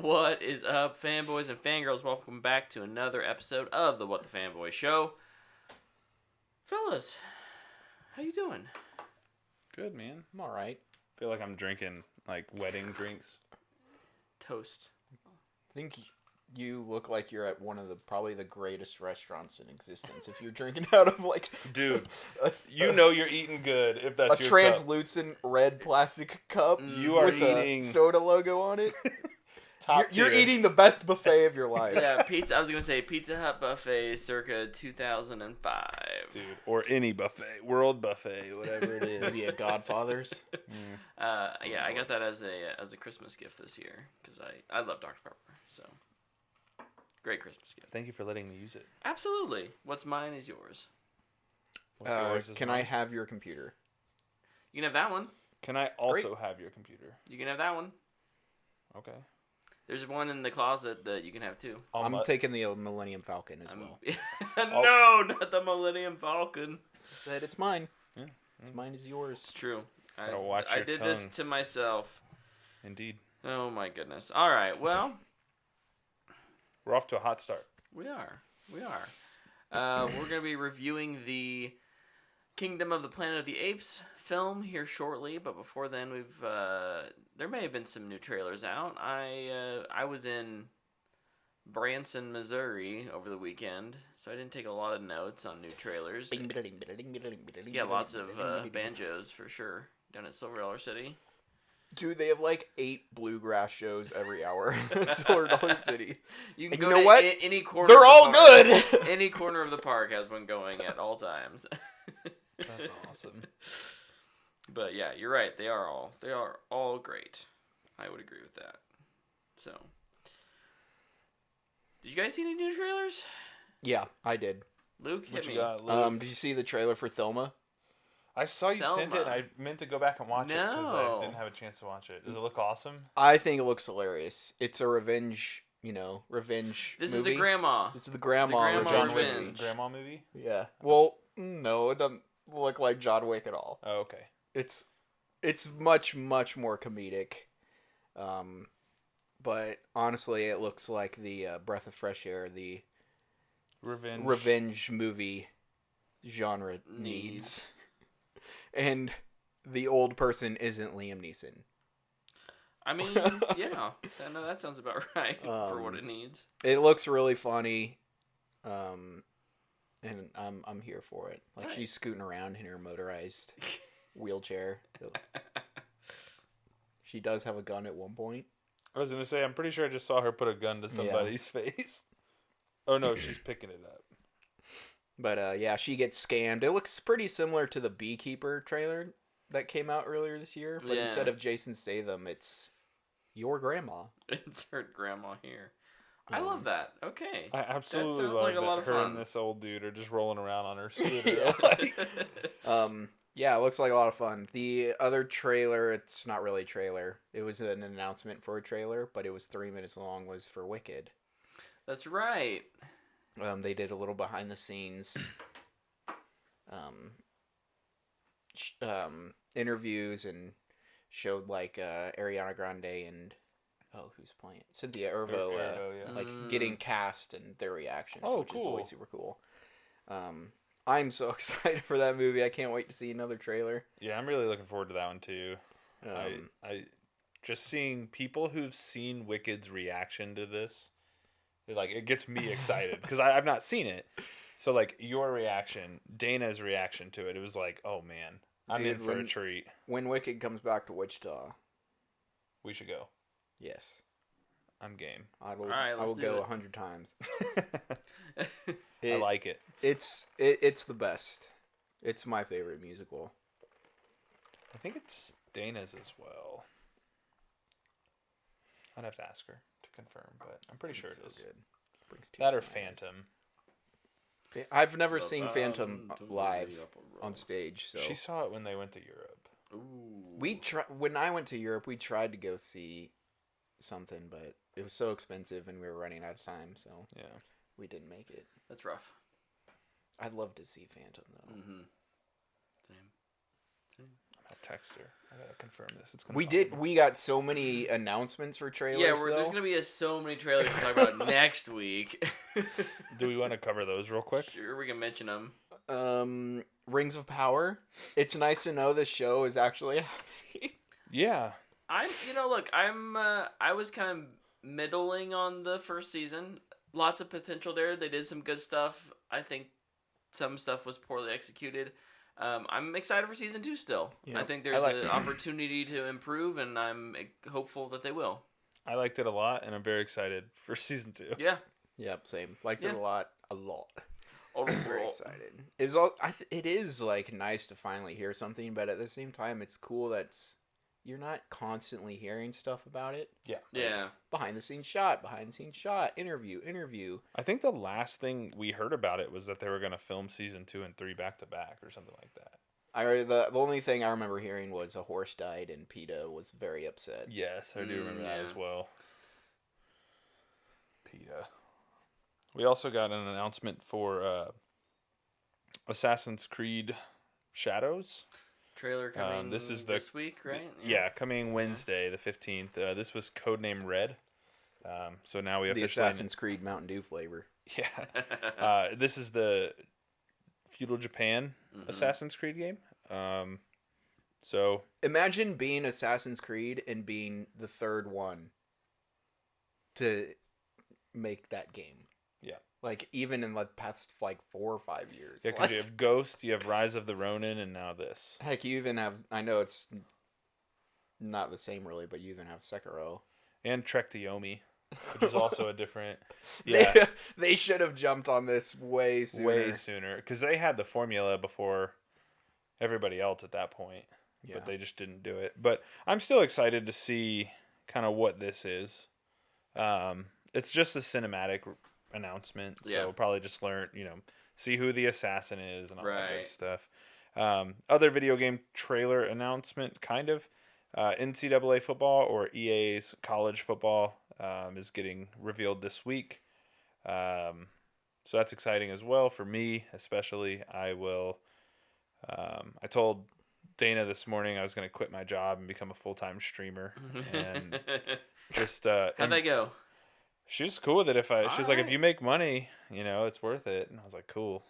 What is up, fanboys and fangirls? Welcome back to another episode of the What the Fanboy Show. Fellas, how you doing? Good, man. I'm all right. I feel like I'm drinking, like, wedding drinks. Toast. I think you look like you're at one of probably the greatest restaurants in existence. If you're drinking out of like, Dude, a, you know you're eating good if that's a your translucent red plastic cup. You are with eating a soda logo on it. top You're tier. eating the best buffet of your life. Yeah, pizza. I was gonna say Pizza Hut buffet, circa 2005. Dude, or any buffet, world buffet, whatever it is. Maybe a Godfather's. Yeah, I got that as a Christmas gift this year because I love Dr Pepper. So great Christmas gift. Thank you for letting me use it. Absolutely. What's mine is yours. What's yours is Can mine. I have your computer? You can have that one. Can I also have your computer? You can have that one. Okay. There's one in the closet that you can have too. I'm taking the Millennium Falcon as well. No, not the Millennium Falcon. Said it's mine. Yeah. It's mine is yours. It's true. Gotta watch I your did this tongue. to myself. Indeed. Oh my goodness. All right. Well, We're off to a hot start. we are. We're gonna be reviewing the Kingdom of the Planet of the Apes film here shortly, but before then, there may have been some new trailers out. I was in Branson, Missouri over the weekend, so I didn't take a lot of notes on new trailers. Yeah, lots of banjos for sure down at Silver Dollar City. Dude, they have like 8 bluegrass shows every hour at Silver Dollar City. You can And go you know to what? Any corner. They're of the all park. good. Any corner of the park has one going at all times. That's awesome. But yeah, you're right. They are all great. I would agree with that. So, did you guys see any new trailers? Yeah, I did. Luke, What hit you me. got, Luke? Did you see the trailer for Thelma? I saw you sent it. Thelma. I meant to go back and watch it because No. I didn't have a chance to watch it. Does it look awesome? I think it looks hilarious. It's a revenge This movie. is the grandma. This is the grandma. The of grandma John revenge. Wick. Grandma movie? Yeah. Well, no, it doesn't look like John Wick at all. Oh, okay. It's much more comedic. But honestly, it looks like the breath of fresh air the revenge movie genre needs. And the old person isn't Liam Neeson. I mean, yeah. No, that sounds about right for what it needs. It looks really funny. And I'm here for it. Like, Right. she's scooting around in her motorized wheelchair. She does have a gun at one point. I was going to say, I'm pretty sure I just saw her put a gun to somebody's face. Oh, no, she's picking it up. But, yeah, she gets scammed. It looks pretty similar to the Beekeeper trailer that came out earlier this year. But Yeah. instead of Jason Statham, it's your grandma. Insert grandma here. I love that. Okay. I absolutely That sounds love like a lot of her fun. and this old dude are just rolling around on her scooter. Yeah. Like, Yeah, it looks like a lot of fun. The other trailer, it's not really a trailer. It was an announcement for a trailer, but it was 3 minutes long, was for Wicked. That's right. They did a little behind the scenes interviews and showed like Ariana Grande and who's playing it? Cynthia Erivo, yeah. like getting cast and their reactions, Oh, which is cool. always super cool. I'm so excited for that movie. I can't wait to see another trailer. Yeah, I'm really looking forward to that one too. Um, I just seeing people who've seen Wicked's reaction to this, it gets me excited because I've not seen it. So like your reaction, Dana's reaction to it, it was like, oh man, I'm Dude, in for a treat. when Wicked comes back to Wichita, We should go. yes, I'm game. I will. All right, I let's will do go it. 100 times. I like it. It's the best. It's my favorite musical. I think it's Dana's as well. I'd have to ask her to confirm, but I'm pretty sure It's it is. so good. Brings That or tears to my eyes. Phantom. I've never The seen Phantom Phantom live of the Opera. on stage. So She saw it when they went to Europe. Ooh. when I went to Europe, we tried to go see something, but it was so expensive and we were running out of time, so Yeah. we didn't make it. That's rough. I'd love to see Phantom though. Mm-hmm. Same. I'm text her. I gotta confirm this. It's We got so many announcements for trailers. Yeah, there's gonna be so many trailers to talk about next week. Do we want to cover those real quick? Sure, we can mention them. Rings of Power. It's nice to know this show is actually happening. Yeah. I was kind of middling on the first season. Lots of potential there. They did some good stuff. I think some stuff was poorly executed. I'm excited for season 2 still. Yeah. I think there's an opportunity to improve, and I'm hopeful that they will. I liked it a lot, and I'm very excited for season 2. Yeah. Yep, same. Liked it a lot. Very excited. It is like nice to finally hear something, but at the same time, it's cool that you're not constantly hearing stuff about it. Yeah. Yeah. Behind the scenes shot, interview. I think the last thing we heard about it was that they were going to film season 2 and 3 back to back or something like that. The only thing I remember hearing was a horse died and PETA was very upset. Yes, I do remember that as well. PETA. We also got an announcement for Assassin's Creed Shadows. Trailer coming this week, right? Yeah, coming Wednesday, the 15th. This was codename Red. So now we the officially... Assassin's Creed Mountain Dew flavor. Yeah. This is the feudal Japan Assassin's Creed game. So imagine being Assassin's Creed and being the third one to make that game. Yeah. Like, even in the past, 4 or 5 years. Yeah, because you have Ghost, you have Rise of the Ronin, and now this. Heck, you even have... I know it's not the same, really, but you even have Sekiro. And Trek to Yomi, which is also a different... Yeah. They should have jumped on this way sooner. Way sooner. Because they had the formula before everybody else at that point. Yeah. But they just didn't do it. But I'm still excited to see kind of what this is. It's just a cinematic announcement, so we'll probably just learn, see who the assassin is and all that good stuff. Other video game trailer announcement, kind of, NCAA football or EA's college football is getting revealed this week. So that's exciting as well for me, especially. I told Dana this morning I was going to quit my job and become a full-time streamer, and just how'd that go? She was cool with it. She's like, if you make money, it's worth it. And I was like, cool.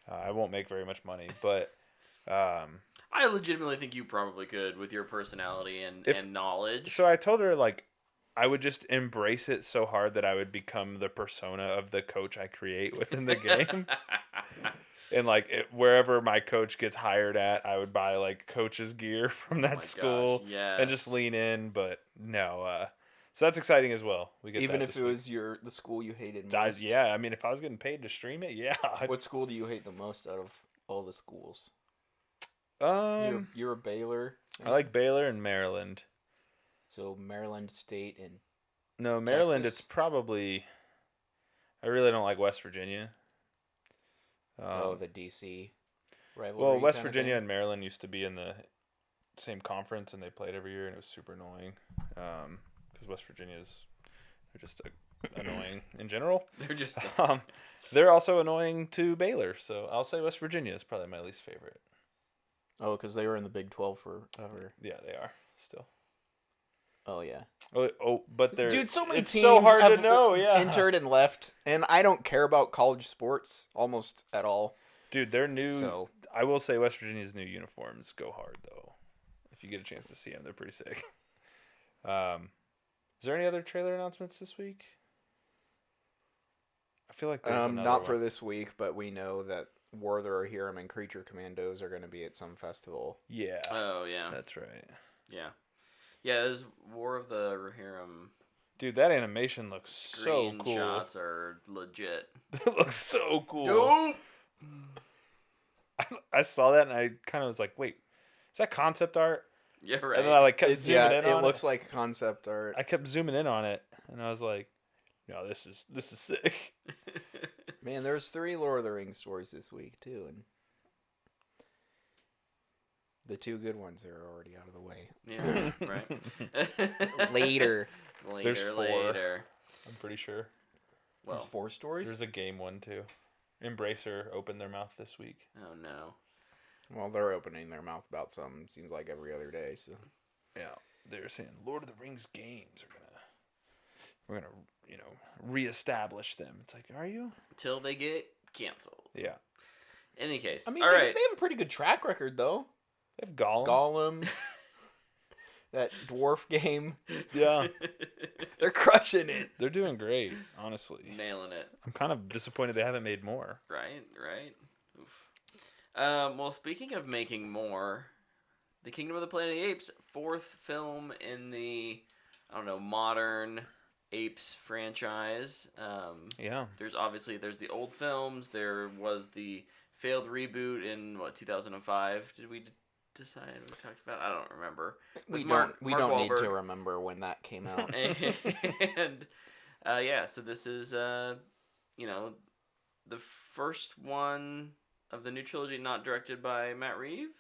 I won't make very much money, but I legitimately think you probably could with your personality and knowledge. So I told her, like, I would just embrace it so hard that I would become the persona of the coach I create within the game. And like wherever my coach gets hired at, I would buy like coach's gear from that school and just lean in. But no, so that's exciting as well. We get even if it was the school you hated most. Yeah, I mean, if I was getting paid to stream it, yeah. What school do you hate the most out of all the schools? You're a Baylor. I like Baylor and Maryland. So Maryland State and Maryland. Texas? It's probably. I really don't like West Virginia. The DC rivalry. Well, West Virginia and Maryland used to be in the same conference, and they played every year, and it was super annoying. Because West Virginia's they're just annoying in general. They're just they're also annoying to Baylor, so I'll say West Virginia is probably my least favorite. Oh, because they were in the Big 12 forever. Yeah, they are still. Oh yeah. But they're so many it's teams so hard have to know. Yeah, entered and left, and I don't care about college sports almost at all. Dude, they're new. So, I will say West Virginia's new uniforms go hard though. If you get a chance to see them, they're pretty sick. Is there any other trailer announcements this week? I feel like there's not for this week, but we know that War the Rohirrim and Creature Commandos are going to be at some festival. Yeah. Oh yeah. That's right. Yeah. Yeah, there's War of the Rohirrim. Dude, that animation looks so cool. Screenshots are legit. It looks so cool. Dope. I saw that and I kind of was like, wait, is that concept art? Yeah, right. And then I kept zooming in on it. It looks like concept art. I kept zooming in on it and I was like, no, this is sick. Man, there's 3 Lord of the Rings stories this week too, and the 2 good ones are already out of the way. Yeah, right. Later. There's 4. Later. I'm pretty sure. Well, there's 4 stories? There's a game one too. Embracer opened their mouth this week. Oh no. Well, they're opening their mouth about something. Seems like every other day. So Yeah, they're saying Lord of the Rings games we're gonna reestablish them. It's like, are you? Till they get canceled. Yeah. In any case, I mean, all they right. have a pretty good track record though. They have Gollum. Gollum, that dwarf game. Yeah. They're crushing it. They're doing great, honestly. Nailing it. I'm kind of disappointed they haven't made more. Right. Oof. Well, speaking of making more, The Kingdom of the Planet of the Apes, 4th film in the, modern Apes franchise. Yeah. There's the old films. There was the failed reboot in 2005. Did we decide we talked about? I don't remember. We Mark don't need to Wahlberg. remember when that came out. And so this is the first one of the new trilogy, not directed by Matt Reeves.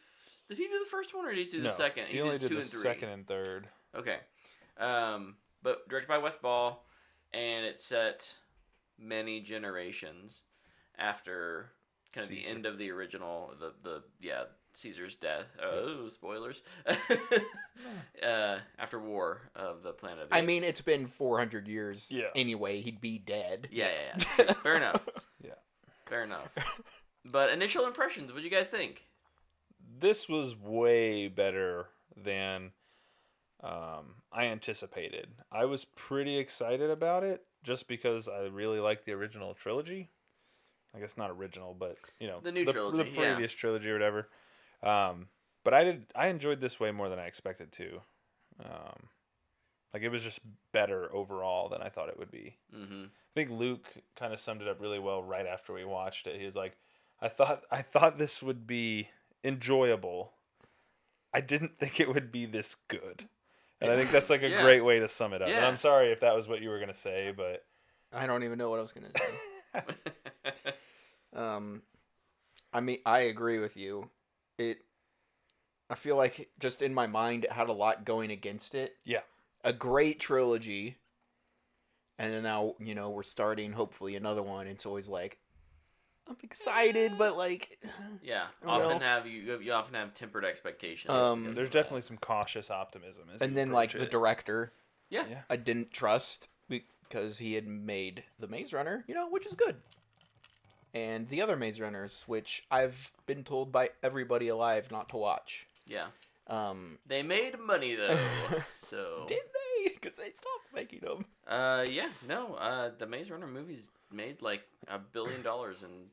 Did he do the first one, or did he do the second? He only did 2 the and 3. second and third. Okay, but directed by Wes Ball, and it set many generations after kind of the end of the original, Caesar's death. Oh, spoilers! After War of the Planet of the Apes. I mean, it's been 400 years. Yeah. Anyway, he'd be dead. Yeah. Fair enough. Yeah. Fair enough. But initial impressions, what'd you guys think? This was way better than I anticipated. I was pretty excited about it just because I really like the original trilogy. I guess not original, but the new trilogy, the previous trilogy or whatever. But I enjoyed this way more than I expected to. It was just better overall than I thought it would be. Mm-hmm. I think Luke kind of summed it up really well right after we watched it. He was like, I thought this would be enjoyable. I didn't think it would be this good. And I think that's like a great way to sum it up. Yeah. And I'm sorry if that was what you were going to say, but I don't even know what I was going to say. I mean, I agree with you. I feel like just in my mind, it had a lot going against it. Yeah. A great trilogy. And then now, we're starting hopefully another one. It's always like, I'm excited, but yeah, you often have tempered expectations. There's definitely some cautious optimism. And then the director, yeah, I didn't trust because he had made the Maze Runner, which is good. And the other Maze Runners, which I've been told by everybody alive not to watch. Yeah. They made money though, so did they? Because they stopped making them. The Maze Runner movies made $1 billion in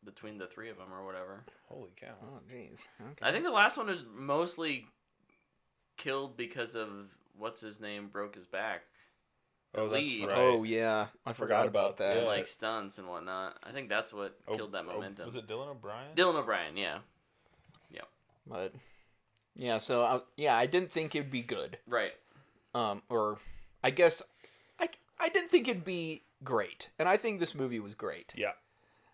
between the three of them or whatever. Holy cow! Oh jeez. Okay. I think the last one was mostly killed because of what's his name broke his back. The lead. That's right. Oh yeah, I forgot about that. And stunts and whatnot. I think that's what killed that momentum. Was it Dylan O'Brien? Dylan O'Brien, yeah. But yeah, so I didn't think it'd be good. Right. Or I guess I didn't think it'd be great, and I think this movie was great. Yeah.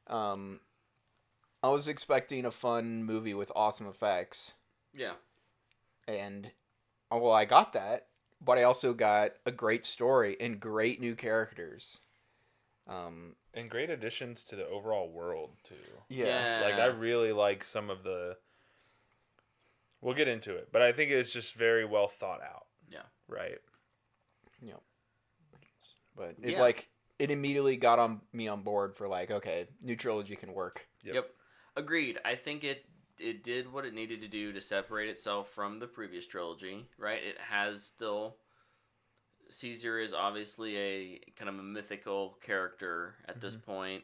I was expecting a fun movie with awesome effects. Yeah. And I got that, but I also got a great story and great new characters. And great additions to the overall world too. Yeah. I really like some of the. We'll get into it, but I think it's just very well thought out. Yeah. Right. Yeah. But it immediately got me on board for okay, new trilogy can work. Yep. Agreed. I think it did what it needed to do to separate itself from the previous trilogy, right? It has still... Caesar is obviously a kind of a mythical character at this point.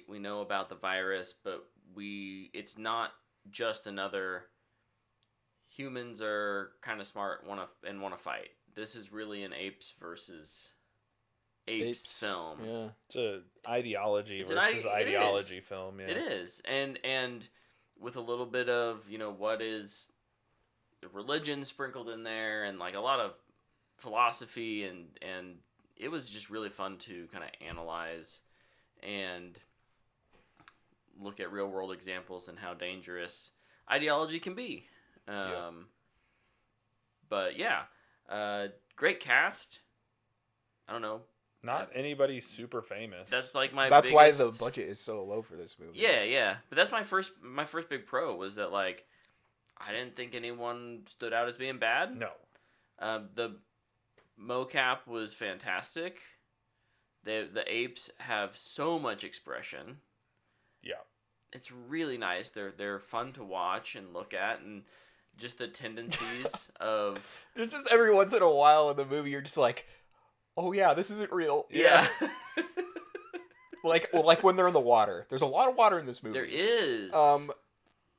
We know about the virus, but it's not just another... Humans are kind of smart want to fight. This is really an apes versus apes film. Yeah. It's an ideology versus ideology film. Yeah. It is. And with a little bit of, what is the religion sprinkled in there and a lot of philosophy and it was just really fun to kind of analyze and look at real world examples and how dangerous ideology can be. But yeah, great cast. I don't know. Not anybody super famous. That's like my. That's biggest... why the budget is so low for this movie. Yeah. But that's my first big pro was that like, I didn't think anyone stood out as being bad. No. The mocap was fantastic. The apes have so much expression. Yeah. It's really nice. They're fun to watch and look at, and just the tendencies of. There's just every once in a while in the movie you're just like, oh yeah, this isn't real. Yeah. like when they're in the water. There's a lot of water in this movie. There is.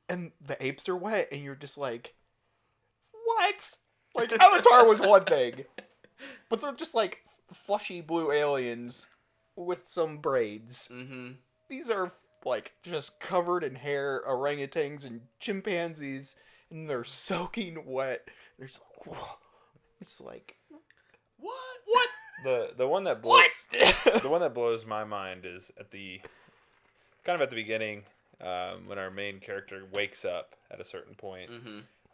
And the apes are wet, and you're just like, what? Like Avatar was one thing, but they're just like flushy blue aliens with some braids. Mm-hmm. These are like just covered in hair orangutans and chimpanzees, and they're soaking wet. There's like, whoa. It's like, what? The one that blows the one that blows my mind is at the beginning, when our main character wakes up at a certain point,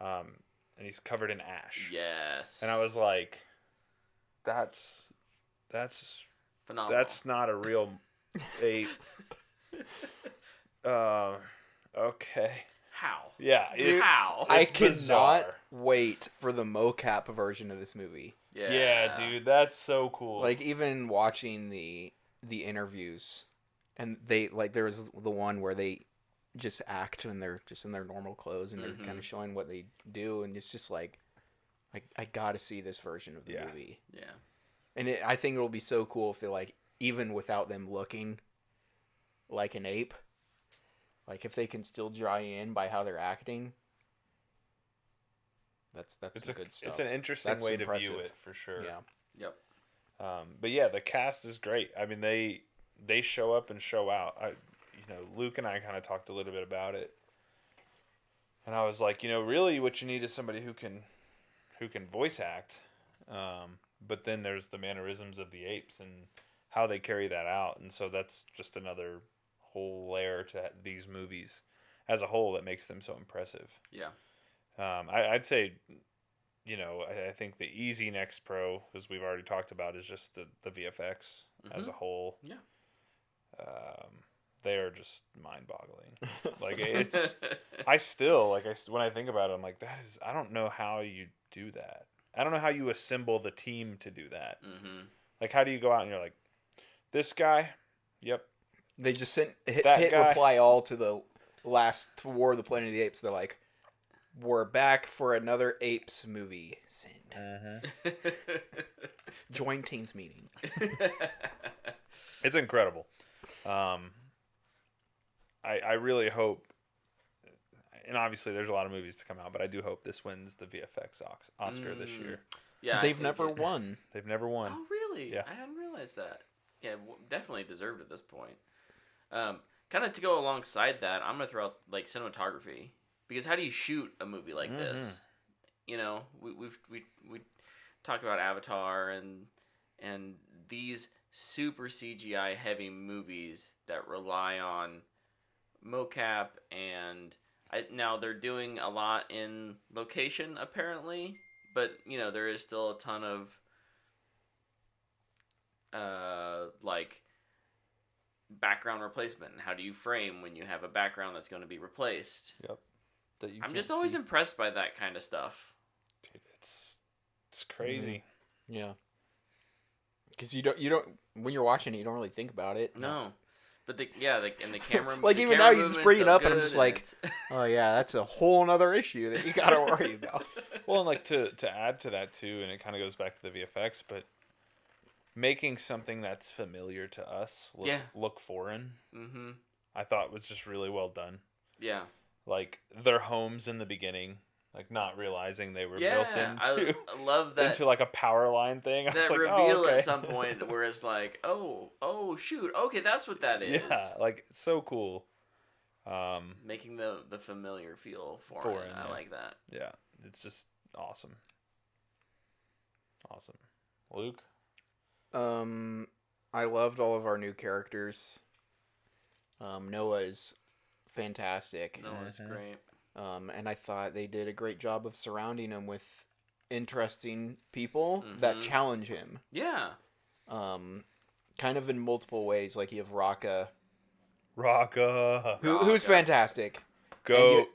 and he's covered in ash. Yes. And I was like, that's phenomenal. That's not a real ape. Okay. How? Yeah. Dude, how? I It's cannot bizarre. wait for the mocap version of this movie. Yeah, dude, that's so cool. Like even watching the interviews, and they like there was the one where they just act when they're just in their normal clothes and they're kind of showing what they do, and it's just like I gotta see this version of the movie. Yeah. And I think it'll be so cool if they like even without them looking like an ape, like if they can still draw you in by how they're acting. That's some good stuff. It's an interesting way to view it for sure. Yeah. Yep. But yeah, the cast is great. I mean, they show up and show out. Luke and I kind of talked a little bit about it, and I was like, really, what you need is somebody who can voice act. But then there's the mannerisms of the apes and how they carry that out, and so that's just another whole layer to these movies as a whole that makes them so impressive. Yeah. I'd say, I think the easy next pro, as we've already talked about, is just the VFX as a whole. Yeah. They are just mind-boggling. Like it's, I still when I think about it, I'm like, I don't know how you do that. I don't know how you assemble the team to do that. Mm-hmm. Like, how do you go out and you're like, this guy, yep. They just hit reply all to the last War of the Planet of the Apes. They're like, we're back for another Apes movie. Send. Join teams meeting. It's incredible. I really hope, and obviously there's a lot of movies to come out, but I do hope this wins the VFX Oscar this year. Yeah, They've never won. They've never won. Oh, really? Yeah. I hadn't realized that. Yeah, definitely deserved at this point. Kind of to go alongside that, I'm gonna throw out like cinematography, because how do you shoot a movie like this? We talk about Avatar and these super CGI heavy movies that rely on mocap, and now they're doing a lot in location apparently, but there is still a ton of like background replacement. How do you frame when you have a background that's going to be replaced? Yep. I'm just always impressed by that kind of stuff. Dude, it's crazy. Mm-hmm. Yeah. Because you don't when you're watching it, you don't really think about it. No. But the camera, like the even camera now you just bring it so up and I'm good, just like, oh yeah, that's a whole nother issue that you gotta worry about. Well, and like to add to that too, and it kind of goes back to the VFX, but making something that's familiar to us look foreign, I thought was just really well done. Yeah. Like their homes in the beginning, like not realizing they were built into. I love that. Into like a power line thing. I was that like, reveal okay. at some point where it's like, oh shoot, okay, that's what that is. Yeah, like it's so cool. Making the familiar feel foreign. I like that. Yeah, it's just awesome. Awesome. Luke? I loved all of our new characters. Noah is fantastic. Noah's great. And I thought they did a great job of surrounding him with interesting people that challenge him. Yeah. kind of in multiple ways. Like you have Raka, Raka. who's fantastic. Go. And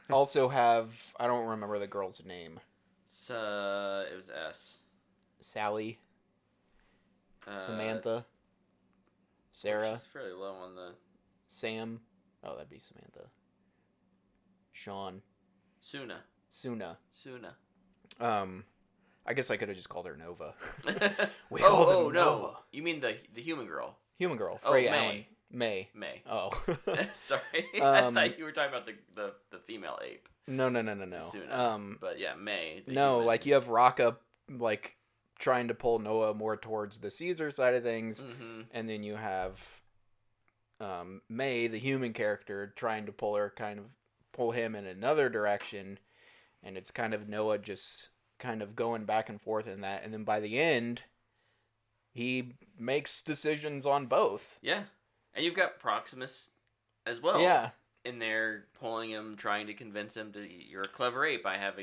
you also have, I don't remember the girl's name. It was S. Sally. Samantha. Sarah. She's fairly low on the... Sam. Oh, that'd be Samantha. Sean. Suna. I guess I could have just called her Nova. No. You mean the human girl. Human girl. Oh, Freya May. Allen. May. Oh. Sorry. I Um, thought you were talking about the female ape. No. Suna. But yeah, May. No, like you have Raka, like, trying to pull Noah more towards the Caesar side of things, and then you have May, the human character, trying to pull him in another direction, and it's kind of Noah just kind of going back and forth in that, and then by the end, he makes decisions on both. Yeah, and you've got Proximus as well. Yeah. In there, pulling him, trying to convince him to, you're a clever ape. I have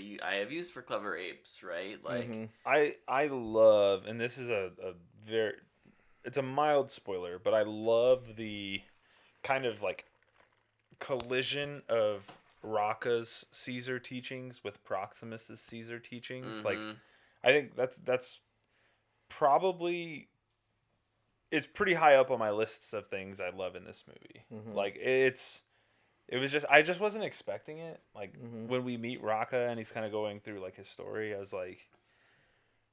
use for clever apes, right? Like, I love, and this is it's a mild spoiler, but I love the kind of like collision of Raka's Caesar teachings with Proximus's Caesar teachings. Like, I think that's probably, it's pretty high up on my lists of things I love in this movie. Like, it was just, I just wasn't expecting it. Like, when we meet Raka and he's kind of going through, like, his story, I was like,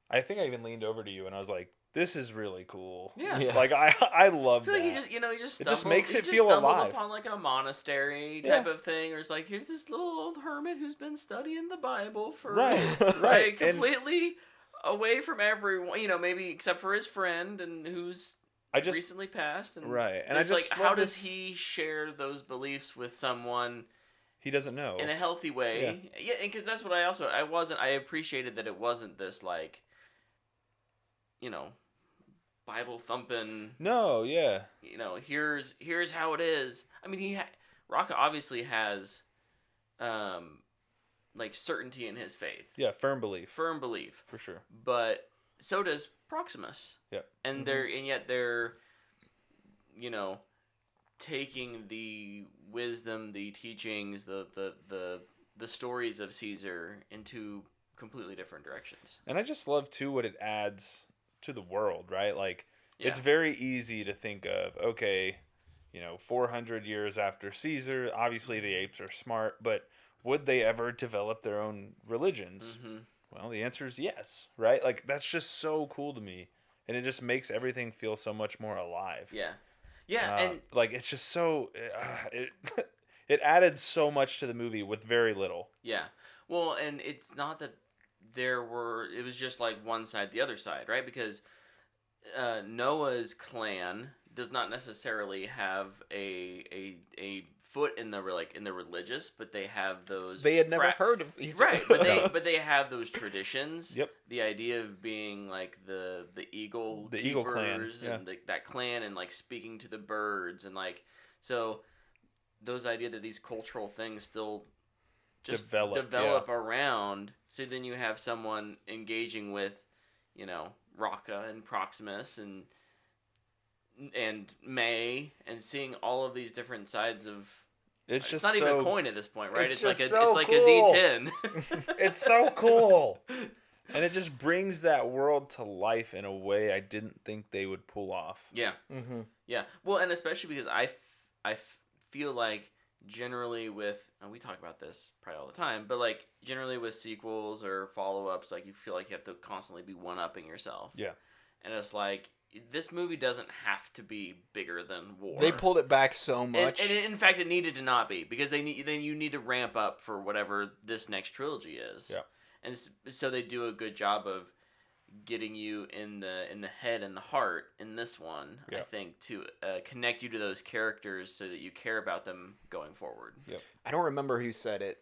I think I even leaned over to you and I was like, this is really cool. Yeah. Like, I love that. I feel like he just stumbled, it just makes it he feel stumbled alive. upon, like, a monastery type of thing, or it's like, here's this little old hermit who's been studying the Bible for, right. completely away from everyone, maybe except for his friend, and who's recently passed. And and I just like, how does he share those beliefs with someone he doesn't know in a healthy way? Yeah, because that's what I appreciated that it wasn't this, like, Bible thumping. No, yeah. Here's how it is. I mean, Raka obviously has, like, certainty in his faith. Yeah, firm belief For sure. But so does Proximus. Yeah. And yet they're, taking the wisdom, the teachings, the stories of Caesar into completely different directions. And I just love too what it adds to the world, right? Like, it's very easy to think of, okay, 400 years after Caesar, obviously the apes are smart, but would they ever develop their own religions? Well, the answer is yes, right? Like, that's just so cool to me. And it just makes everything feel so much more alive. Yeah. Yeah, and like, it's just so it added so much to the movie with very little. Yeah. Well, and it's not that it was just like one side, the other side, right? Because Noah's clan does not necessarily have a foot in the religious, but they have those. They had never heard of these, right? But they have those traditions. Yep. The idea of being like the eagle clan, and that clan, and like speaking to the birds, and like, so those idea that these cultural things still just develop around. So then you have someone engaging with, Raka and Proximus and May, and seeing all of these different sides of. It's not even a coin at this point, right? It's like a D10. It's so cool, and it just brings that world to life in a way I didn't think they would pull off. Yeah, yeah. Well, and especially because I feel like generally with, and we talk about this probably all the time, but like generally with sequels or follow-ups, like you feel like you have to constantly be one-upping yourself. Yeah, and it's like, this movie doesn't have to be bigger than war. They pulled it back so much. And in fact, it needed to not be, because then you need to ramp up for whatever this next trilogy is. Yeah. And so they do a good job of getting you in the head and the heart in this one, I think, to connect you to those characters so that you care about them going forward. Yep. I don't remember who said it.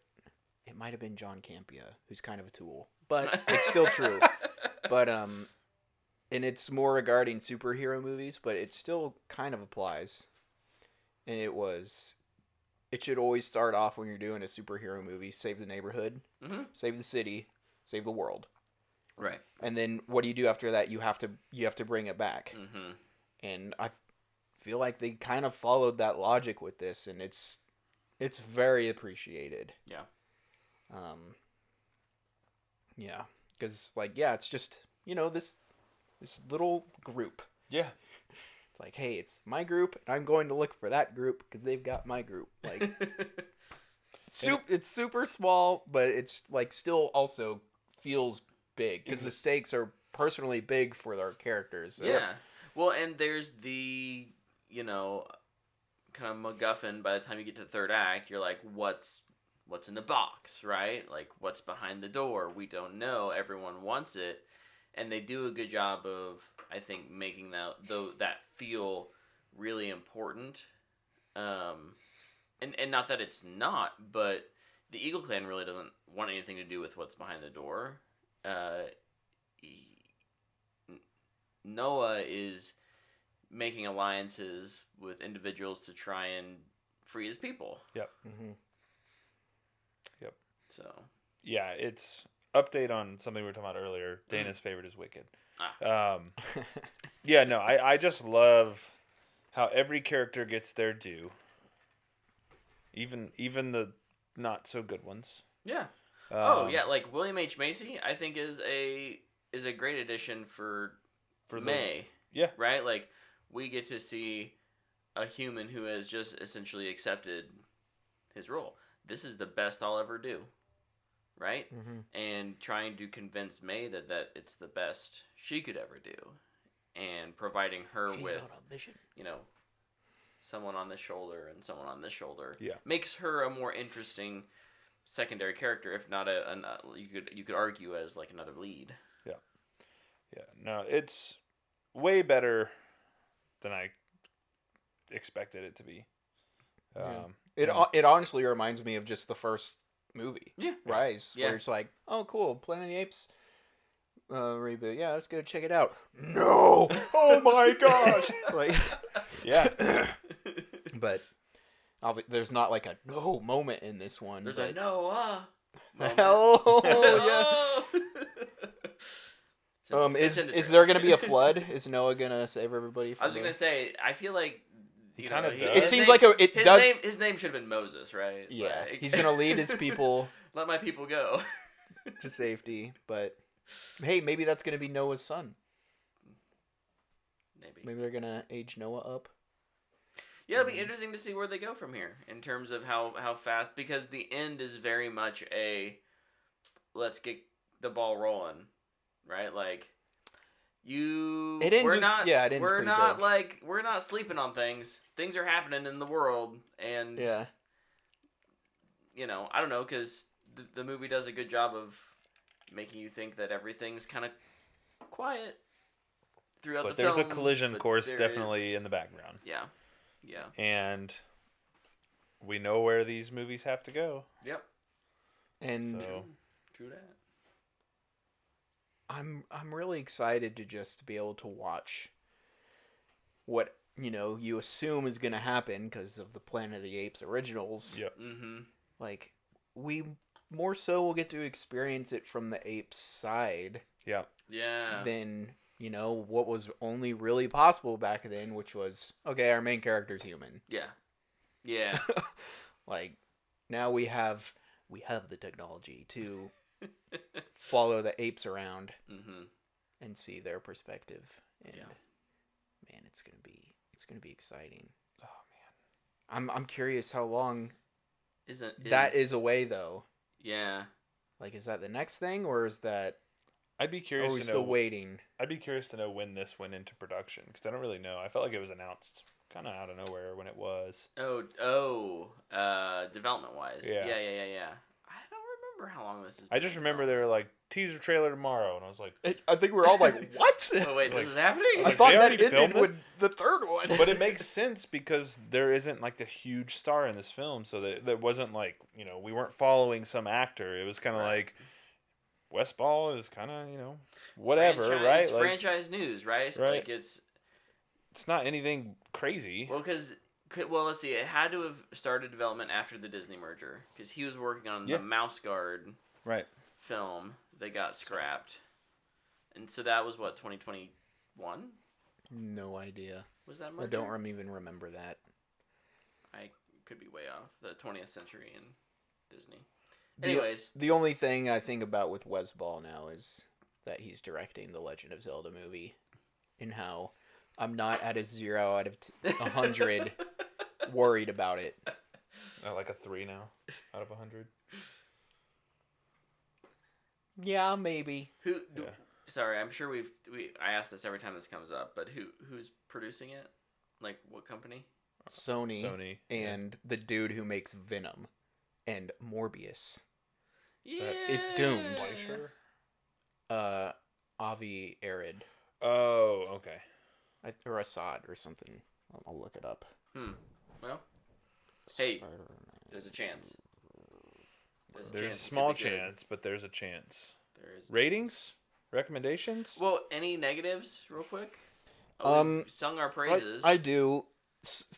It might have been John Campia, who's kind of a tool. But it's still true. But and it's more regarding superhero movies, but it still kind of applies. And it should always start off when you're doing a superhero movie, save the neighborhood, save the city, save the world. Right. And then what do you do after that? You have to bring it back. And I feel like they kind of followed that logic with this, and it's very appreciated. Yeah. Yeah, because it's just this little group. Yeah. It's like, hey, it's my group, and I'm going to look for that group because they've got my group. Like, it's super small, but it's still also feels big because the stakes are personally big for their characters. So. Yeah. Well, and there's the kind of MacGuffin. By the time you get to the third act, you're like, what's in the box, right? Like, what's behind the door? We don't know. Everyone wants it, and they do a good job of, I think, making that feel really important. And not that it's not, but the Eagle Clan really doesn't want anything to do with what's behind the door. Noah is making alliances with individuals to try and free his people. Yep. Mm-hmm. Yep. So. Yeah, it's update on something we were talking about earlier. Dana's favorite is Wicked. Yeah, no, I just love how every character gets their due. Even the not so good ones. Yeah. Like William H. Macy, I think is a great addition for May. Yeah. Right? Like, we get to see a human who has just essentially accepted his role. This is the best I'll ever do. Right? Mm-hmm. And trying to convince May that it's the best she could ever do. And providing her She's with, on a mission. someone on this shoulder and someone on this shoulder. Yeah. Makes her a more interesting secondary character, if not you could argue as like another lead. Yeah. Yeah. No, it's way better than I expected it to be. It honestly reminds me of just the first movie. Yeah. Rise. Yeah. Where it's like, oh cool, Planet of the Apes reboot. Yeah, let's go check it out. No! Oh my gosh! Like, yeah. But there's not like a no moment in this one. There's a Noah moment. Oh yeah. Is there gonna be a flood? Is Noah gonna save everybody? I was gonna say, I feel like kinda does. It seems like does. His name should have been Moses, right? Yeah, Like, he's gonna lead his people let my people go to safety. But hey, maybe that's gonna be Noah's son. Maybe they're gonna age Noah up. Yeah, it'll be interesting to see where they go from here in terms of how fast, because the end is very much a let's get the ball rolling, right? Like we're not sleeping on things. Things are happening in the world, and yeah, I don't know, because the movie does a good job of making you think that everything's kind of quiet throughout the film. But there's a collision course definitely in the background. Yeah. Yeah. And we know where these movies have to go. Yep. And true that. I'm really excited to just be able to watch what you assume is going to happen because of the Planet of the Apes originals. Yep. Mm-hmm. Like, we more so will get to experience it from the apes side. Yeah. Yeah. Than what was only really possible back then, which was, okay, our main character's human. Yeah. Yeah. Like, now we have the technology to follow the apes around and see their perspective. And man, it's gonna be exciting. Oh man, I'm curious how long that is away though. Yeah. Like, is that the next thing, or is that? I'd be curious to know. Still waiting. I'd be curious to know when this went into production, because I don't really know. I felt like it was announced kind of out of nowhere when it was. Development wise. Yeah. Yeah. I don't remember how long this is. I just remember they were like, teaser trailer tomorrow, and I was like, I think we're all like, what? Oh wait, this is happening? I thought that ended with the third one. But it makes sense because there isn't like the huge star in this film, so that wasn't like, we weren't following some actor. It was kind of like Westball is kind of, whatever, right? Like, franchise news, right? Right. Like it's not anything crazy. Well, let's see. It had to have started development after the Disney merger, because he was working on the Mouse Guard film that got scrapped, and so that was what, 2021. No idea. Was that I merger? don't even remember that. I could be way off. The 20th century and Disney. Anyways. The only thing I think about with Wes Ball now is that he's directing the Legend of Zelda movie, and how I'm not at a 0 out of 100 worried about it. Like a 3 now out of 100. Yeah, maybe. Sorry, I'm sure I ask this every time this comes up, but who's producing it? Like what company? Sony. And the dude who makes Venom and Morbius. Yeah. It's doomed. Fleischer? Avi Arad. Oh, okay. Or Assad or something. I'll look it up. Well, hey, there's a chance. There's a small chance, but there's a chance. There is Ratings? Recommendations? Well, any negatives, real quick? We've sung our praises. I do.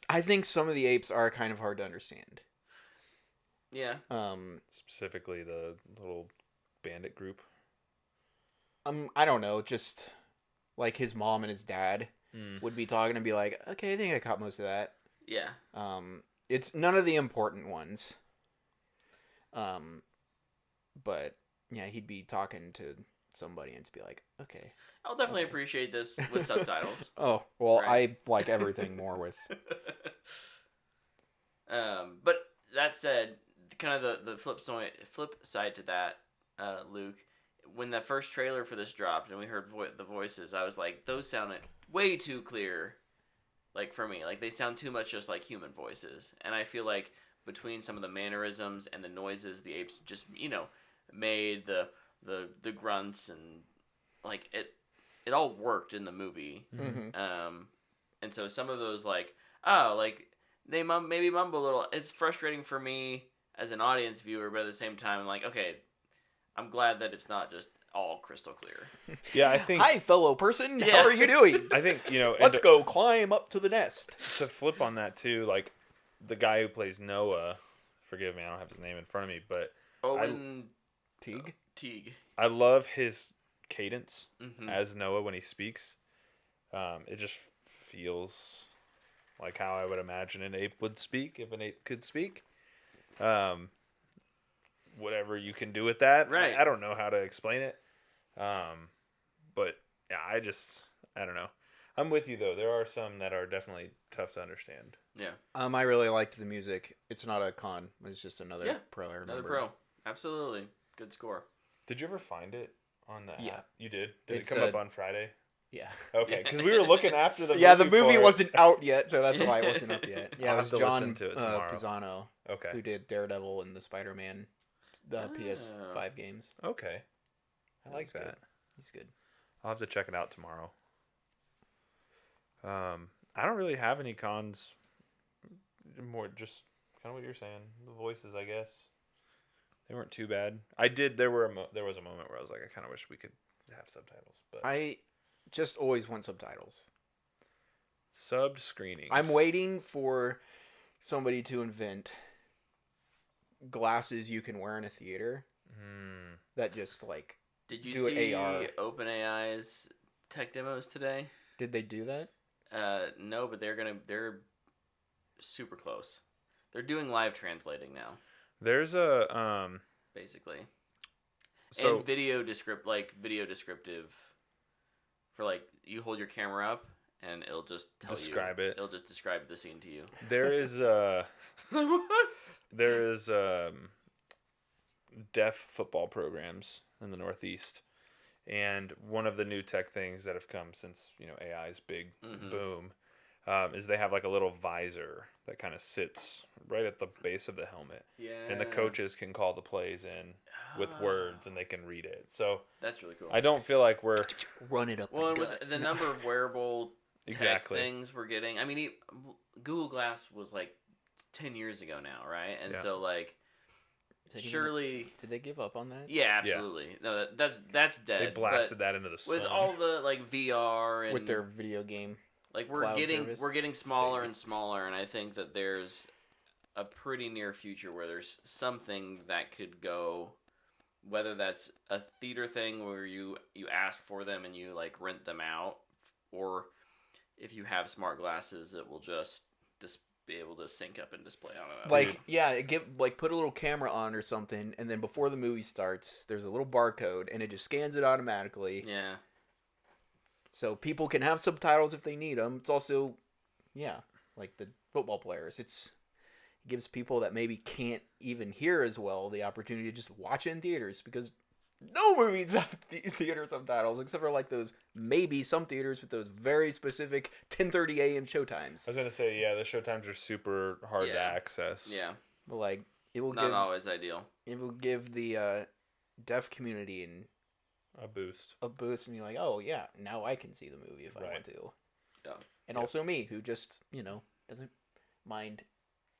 I think some of the apes are kind of hard to understand. Yeah. Specifically the little bandit group. I don't know. Just like his mom and his dad would be talking and be like, "Okay, I think I caught most of that." Yeah. It's none of the important ones. But yeah, he'd be talking to somebody and just be like, "Okay." I'll definitely appreciate this with subtitles. Oh, well, Right. I like everything more with. But that said, kind of the flip side to that, Luke, when the first trailer for this dropped and we heard the voices, I was like, those sounded way too clear. Like for me, like they sound too much just like human voices, and I feel like between some of the mannerisms and the noises, the apes just made the grunts and like it all worked in the movie. Mm-hmm. And so some of those like they maybe mumble a little. It's frustrating for me as an audience viewer, but at the same time, I'm like, okay, I'm glad that it's not just all crystal clear. Yeah, I think. Hi, fellow person. How are you doing? I think Let's go climb up to the nest. To flip on that too, like the guy who plays Noah. Forgive me, I don't have his name in front of me, but Owen Teague. I love his cadence as Noah when he speaks. It just feels like how I would imagine an ape would speak if an ape could speak. Whatever you can do with that, right? I don't know how to explain it. But yeah, I don't know. I'm with you though. There are some that are definitely tough to understand. Yeah. I really liked the music. It's not a con. It's just another pro. I remember. Another pro. Absolutely. Good score. Did you ever find it on the Yeah. app? You did? Did It's it come up on Friday? Yeah. Okay, because we were looking after the movie. Yeah, the movie for it. wasn't out yet, so that's why it wasn't up yet. Yeah, I'll it was have to John listen to it tomorrow. Pisano Okay. who did Daredevil and the Spider-Man PS5 games. Okay. I like that. Good. He's good. I'll have to check it out tomorrow. I don't really have any cons. More just kind of what you're saying. The voices, I guess. They weren't too bad. There was a moment where I was like, I kind of wish we could have subtitles. But I just always want subtitles. Subbed screenings. I'm waiting for somebody to invent glasses you can wear in a theater that just like Did you do see AR. OpenAI's tech demos today? Did they do that? No, but they're super close. They're doing live translating now, There's a basically. So And video descriptive for like you hold your camera up and it'll just describe it. It'll just describe the scene to you. There is deaf football programs in the Northeast, and one of the new tech things that have come since AI's big boom is they have like a little visor that kind of sits right at the base of the helmet. Yeah. And the coaches can call the plays in with words and they can read it. So that's really cool. I don't feel like we're run it up. Well, and with the number of wearable tech Exactly. things we're getting, I mean, Google Glass was like 10 years ago now, right? And Yeah. so like, surely, Did they give up on that? yeah, absolutely. No, that's dead. they blasted that into the sun. With all the like VR and With their video game. like cloud service. we're getting smaller and smaller, and I think that there's a pretty near future where there's something that could go, whether that's a theater thing where you ask for them and you like rent them out, or if you have smart glasses, it will just be able to sync up and display on it. Like, yeah, put a little camera on or something, and then before the movie starts, there's a little barcode, and it just scans it automatically. Yeah. So people can have subtitles if they need them. It's also, like the football players. It gives people that maybe can't even hear as well the opportunity to just watch it in theaters, because no movies have theater subtitles except for like those, maybe some theaters with those very specific 10:30 a.m. showtimes. I was gonna say, the showtimes are super hard to access. Yeah. But like, it will not always ideal. It will give the deaf community a boost, and you're like, oh yeah, now I can see the movie if I want to. Yeah. And also me, who just doesn't mind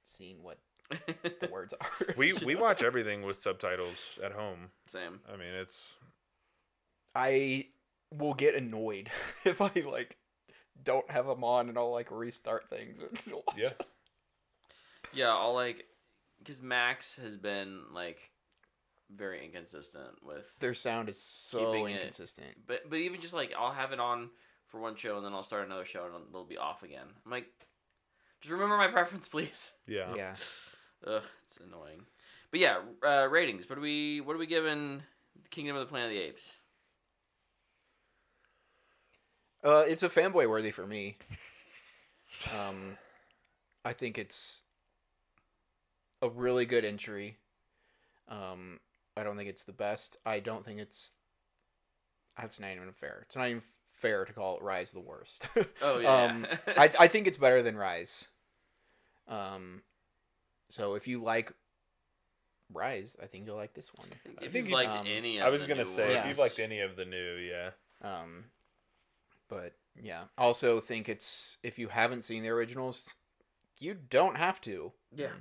seeing what the words are. We watch everything with subtitles at home. Same. I mean, I will get annoyed if I like don't have them on, and I'll like restart things. Yeah. Yeah, I'll like, because Max has been like very inconsistent with their sound is so inconsistent. But even just like, I'll have it on for one show and then I'll start another show and it'll be off again. I'm like, just remember my preference, please. Yeah. Yeah. Ugh, it's annoying. But yeah, ratings. What are we giving Kingdom of the Planet of the Apes? It's a fanboy worthy for me. I think it's a really good entry. I don't think it's the best. I don't think that's not even fair. It's not even fair to call it Rise the worst. Oh yeah. I think it's better than Rise. So if you like Rise, I think you'll like this one. If you've liked any of I was gonna say, ones. if you've liked any of the new, But yeah, I also think if you haven't seen the originals, you don't have to. Yeah.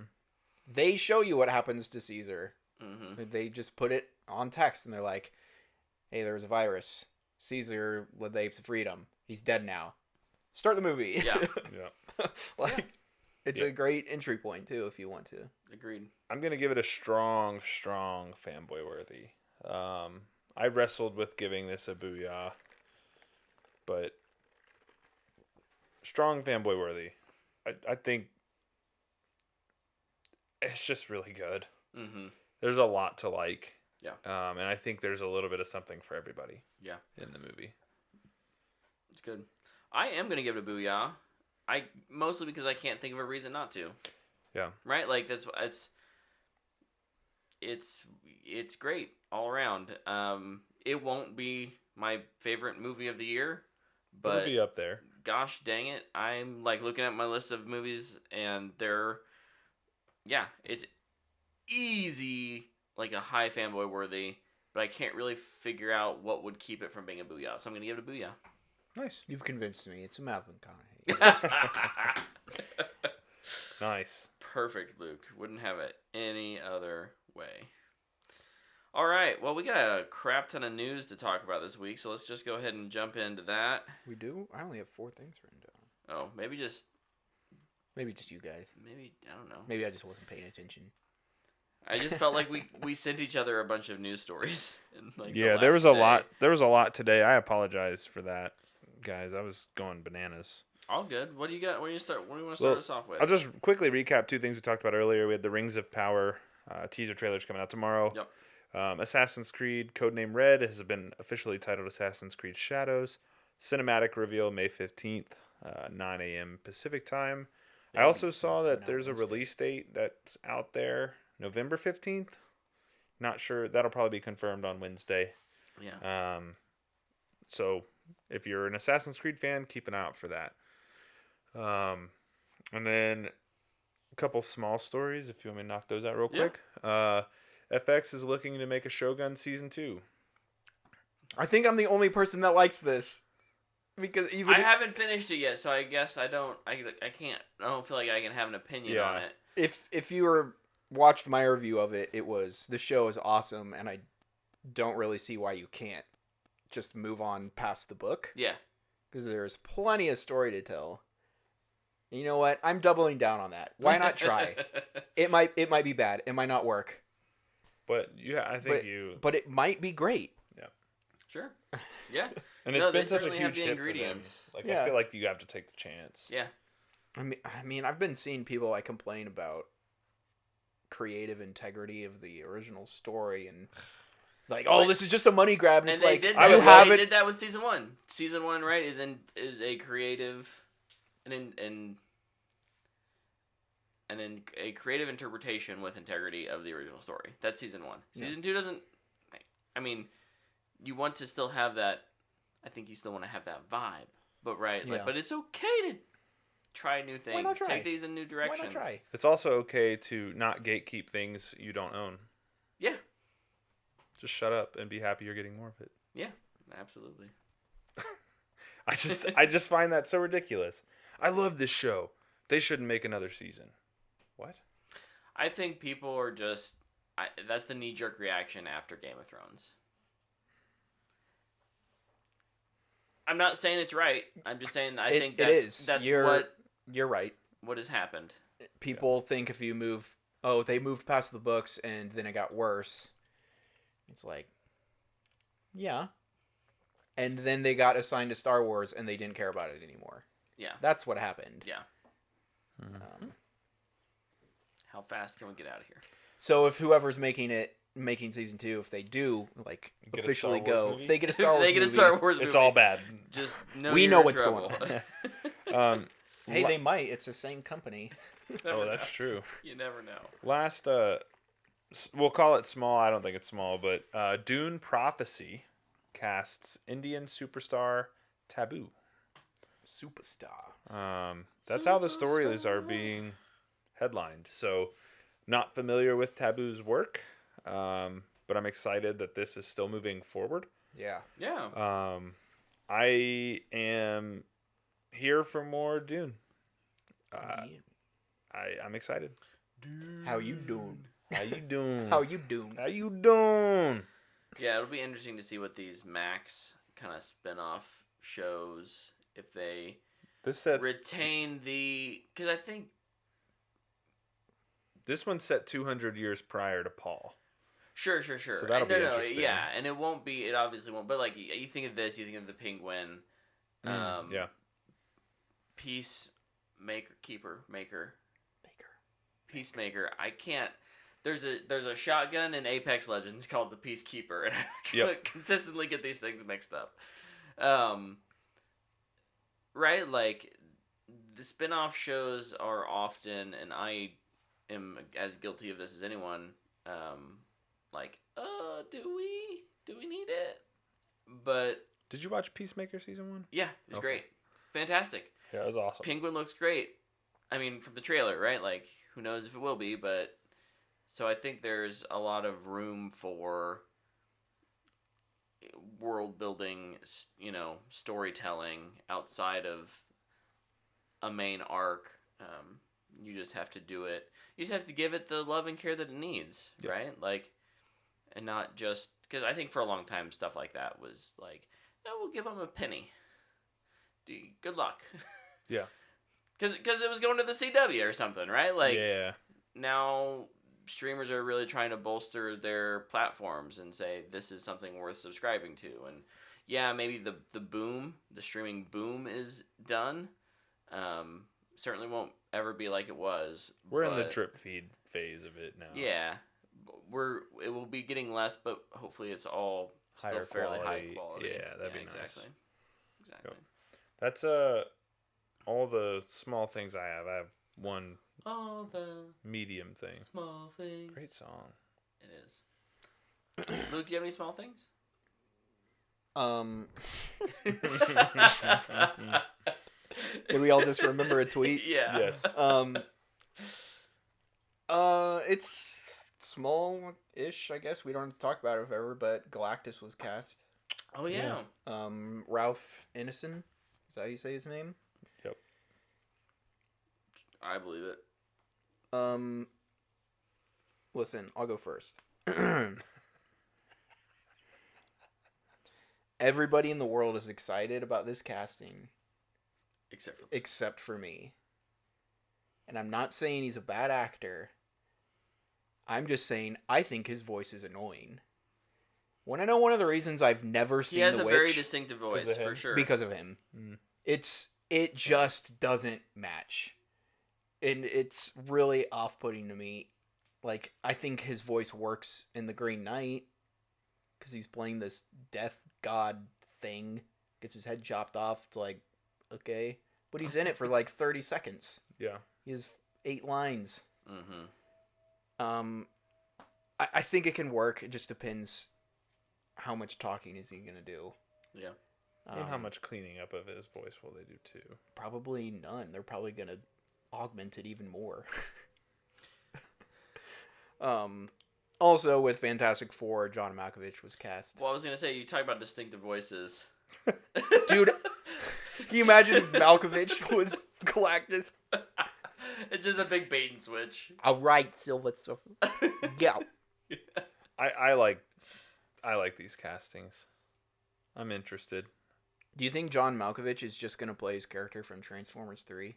They show you what happens to Caesar. Mm-hmm. They just put it on text, and they're like, "Hey, there was a virus. Caesar led the apes to freedom. He's dead now. Start the movie." Yeah. Yeah. It's a great entry point too, if you want to. Agreed. I'm gonna give it a strong fanboy worthy. I wrestled with giving this a booyah, but strong fanboy worthy. I think it's just really good. Mm-hmm. There's a lot to like. Yeah. And I think there's a little bit of something for everybody. Yeah. In the movie. It's good. I am gonna give it a booyah. Mostly because I can't think of a reason not to. Yeah. Right? Like it's great all around. It won't be my favorite movie of the year, but it'll be up there. Gosh dang it. I'm like looking at my list of movies and it's easy, like a high fanboy worthy, but I can't really figure out what would keep it from being a booyah. So I'm going to give it a booyah. Nice. You've convinced me. It's a Malcolm McConaughey. Nice. Perfect, Luke. Wouldn't have it any other way. All right. Well, we got a crap ton of news to talk about this week, so let's just go ahead and jump into that. We do? I only have 4 things written down. Oh, maybe just you guys. Maybe, I don't know. Maybe I just wasn't paying attention. I just felt like we sent each other a bunch of news stories. There was a lot. There was a lot today. I apologize for that, guys. I was going bananas. All good. What do you got? What do you want to start us off with? I'll just quickly recap 2 things we talked about earlier. We had the Rings of Power teaser trailers coming out tomorrow. Yep. Assassin's Creed Codename Red has been officially titled Assassin's Creed Shadows. Cinematic reveal May 15th, 9 a.m. Pacific time. I also saw that there's a release date that's out there, November 15th. Not sure. That'll probably be confirmed on Wednesday. Yeah. So if you're an Assassin's Creed fan, keep an eye out for that. And then a couple small stories, if you want me to knock those out real quick. FX is looking to make a Shogun Season 2. I think I'm the only person that likes this. Because I haven't finished it yet, so I guess I don't feel like I can have an opinion on it. If you watched my review of it, the show is awesome, and I don't really see why you can't just move on past the book. Yeah. Because there's plenty of story to tell. And you know what? I'm doubling down on that. Why not try? It might be bad. It might not work. But But it might be great. Yeah. Sure. Yeah. And it's No, been they such a certainly huge have the hit for them. ingredients. Like Yeah. I feel like you have to take the chance. Yeah. I mean, I've been seeing people like complain about creative integrity of the original story and like, oh, this is just a money grab, and And it's they like did you that. have They it. did that with season 1. Season 1, right, is a creative, and a creative interpretation with integrity of the original story. That's season 1. Season 2 doesn't. I mean, you want to still have that. I think you still want to have that vibe, but right, Yeah. but it's okay to try new things. Why not try? Take these in new Why directions. not try? It's also okay to not gatekeep things you don't own. Yeah. Just shut up and be happy you're getting more of it. Yeah. Absolutely. I just find that so ridiculous. I love this show. They shouldn't make another season. What? I think people are just. That's the knee-jerk reaction after Game of Thrones. I'm not saying it's right. I'm just saying I think that's You're right. what has happened. People think if you move, they moved past the books and then it got worse. It's like, yeah. And then they got assigned to Star Wars and they didn't care about it anymore. Yeah. That's what happened. Yeah. How fast can we get out of here? So if whoever's making season 2, if they do like Get a officially Star Wars go, movie? if they get a Star Wars They get a movie, Star Wars movie. It's all bad. Just We you're know in what's trouble. going Um, hey, they might. It's the same company. oh, that's true. You never know. Last, we'll call it small. I don't think it's small, but Dune Prophecy casts Indian superstar Taboo. Superstar. That's how the stories are being headlined. So, not familiar with Taboo's work, but I'm excited that this is still moving forward. Yeah. Yeah. I am here for more Dune. I'm excited. How you doing? How you doing? How you doing? How you doing? Yeah, it'll be interesting to see what these Max kind of spin-off shows, if they This sets retain the... Because I think... This one's set 200 years prior to Paul. Sure. So that'll be interesting. Yeah, and it won't be... It obviously won't. But, like, you think of this, you think of the Penguin. Yeah. Peacemaker. I can't... There's a shotgun in Apex Legends called the Peacekeeper, and I Yep. consistently get these things mixed up. Right? Like, the spin-off shows are often, and I am as guilty of this as anyone, do we need it? But, Did you watch Peacemaker season 1? yeah, it was Okay. great. Fantastic. Yeah, it was awesome. Penguin looks great. I mean, from the trailer, right? Like, who knows if it will be, but... So I think there's a lot of room for world-building, storytelling outside of a main arc. You just have to do it. You just have to give it the love and care that it needs, Yeah. right? Like, and not just... Because I think for a long time, stuff like that was like, we'll give them a penny. Good luck. Yeah. Because it was going to the CW or something, right? Like, Yeah. now streamers are really trying to bolster their platforms and say this is something worth subscribing to. And yeah, maybe the streaming boom is done. Certainly won't ever be like it was. We're in the drip feed phase of it now. Yeah, it will be getting less, but hopefully it's all still Higher fairly quality. high quality. Yeah, that'd be nice. Exactly. That's all the small things I have. I have one All the medium thing. small things. Great song. It is. Luke, do you have any small things? Did we all just remember a tweet? Yeah. Yes. It's small-ish, I guess. We don't have to talk about it forever, but Galactus was cast. Oh yeah. Ralph Ineson. Is that how you say his name? Yep. I believe it. Listen, I'll go first. Everybody in the world is excited about this casting, except for me. And I'm not saying he's a bad actor. I'm just saying I think his voice is annoying. Want to know one of the reasons I've never He seen has The a Witch? very distinctive voice, of him? for sure. Because of him. Mm. It just doesn't match. And it's really off-putting to me. Like, I think his voice works in The Green Knight because he's playing this death god thing. Gets his head chopped off. It's like, okay. But he's in it for like 30 seconds. Yeah. He has 8 lines. Mm-hmm. I think it can work. It just depends how much talking is he going to do. Yeah. And how much cleaning up of his voice will they do too? Probably none. They're probably going to augment it even more. Also, with Fantastic Four, John Malkovich was cast. Well, I was going to say, you talk about distinctive voices. Dude, can you imagine if Malkovich was Galactus? It's just a big bait and switch. All right, Silver Surfer. Yeah. I like these castings. I'm interested. Do you think John Malkovich is just going to play his character from Transformers 3?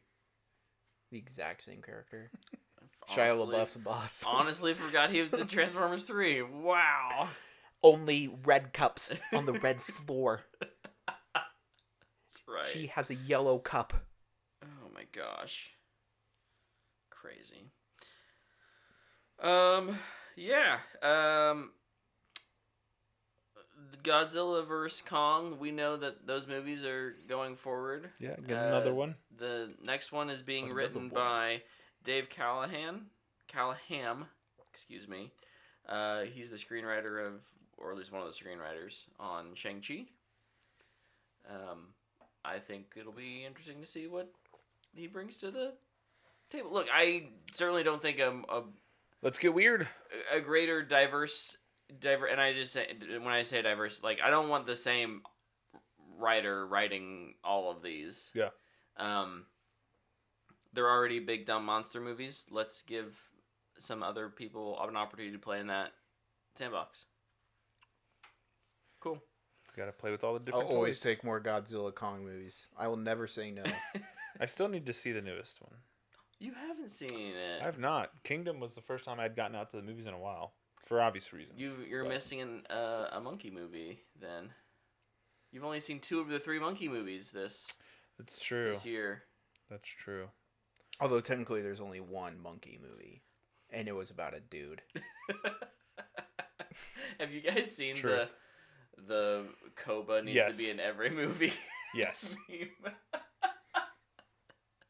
The exact same character. Shia LaBeouf's boss. Honestly, forgot he was in Transformers 3. Wow. Only red cups on the red floor. That's right. She has a yellow cup. Oh my gosh. Crazy. Yeah. Godzilla vs. Kong, we know that those movies are going forward. Yeah, get another one. The next one is being Another written one. by Dave Callaham, excuse me. He's the screenwriter of, or at least one of the screenwriters on Shang-Chi. I think it'll be interesting to see what he brings to the table. Look, I certainly don't think Let's get weird. a greater diverse, and I just say, when I say diverse, like, I don't want the same writer writing all of these. Yeah. They're already big dumb monster movies. Let's give some other people an opportunity to play in that sandbox. Cool. Got to play with all the I'll different always toys. take more Godzilla Kong movies. I will never say no. I still need to see the newest one. You haven't seen it. I've not. Kingdom was the first time I'd gotten out to the movies in a while, for obvious reasons. You're but- missing a monkey movie then. You've only seen 2 of the 3 monkey movies this It's true. year. That's true. Although technically there's only one monkey movie. And it was about a dude. Have you guys seen Truth. the Koba needs Yes. to be in every movie? Yes.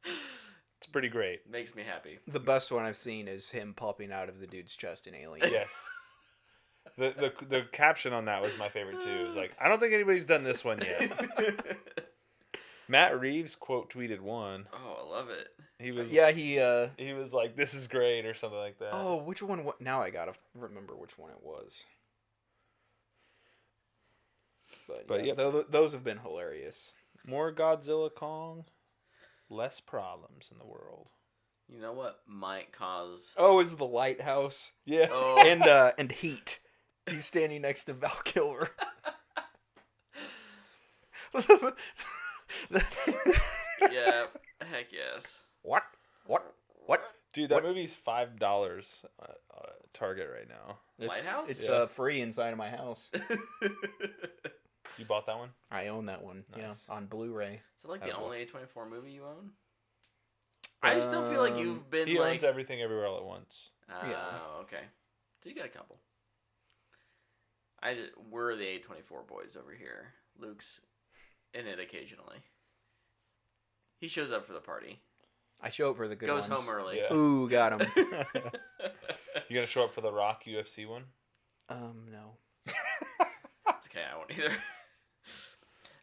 It's pretty great. Makes me happy. The best one I've seen is him popping out of the dude's chest in Alien. Yes. The caption on that was my favorite too. It was like, I don't think anybody's done this one yet. Matt Reeves quote tweeted one. Oh, I love it. He was Yeah, he was like, "This is great" or something like that. Oh, which one? Now I gotta remember which one it was. But yeah, those have been hilarious. More Godzilla Kong, less problems in the world. You know what might cause... Oh, is the lighthouse Yeah. Oh, and Heat. He's standing next to Val Kilmer. yeah. Heck yes. What? Dude, that movie's $5 Target right now. Lighthouse? It's Yeah. free inside of my house. You bought that one? I own that one. Nice. Yeah, on Bluray. Is it like the Attaboy. only A24 movie you own? I still feel like you've been He like... owns everything everywhere all at once. Oh, Yeah. okay. So you got a couple. We're the A24 boys over here. Luke's in it occasionally. He shows up for the party. I show up for the good Goes ones. home early. Yeah. Ooh, got him. You gonna show up for the Rock UFC one? No. It's okay, I won't either.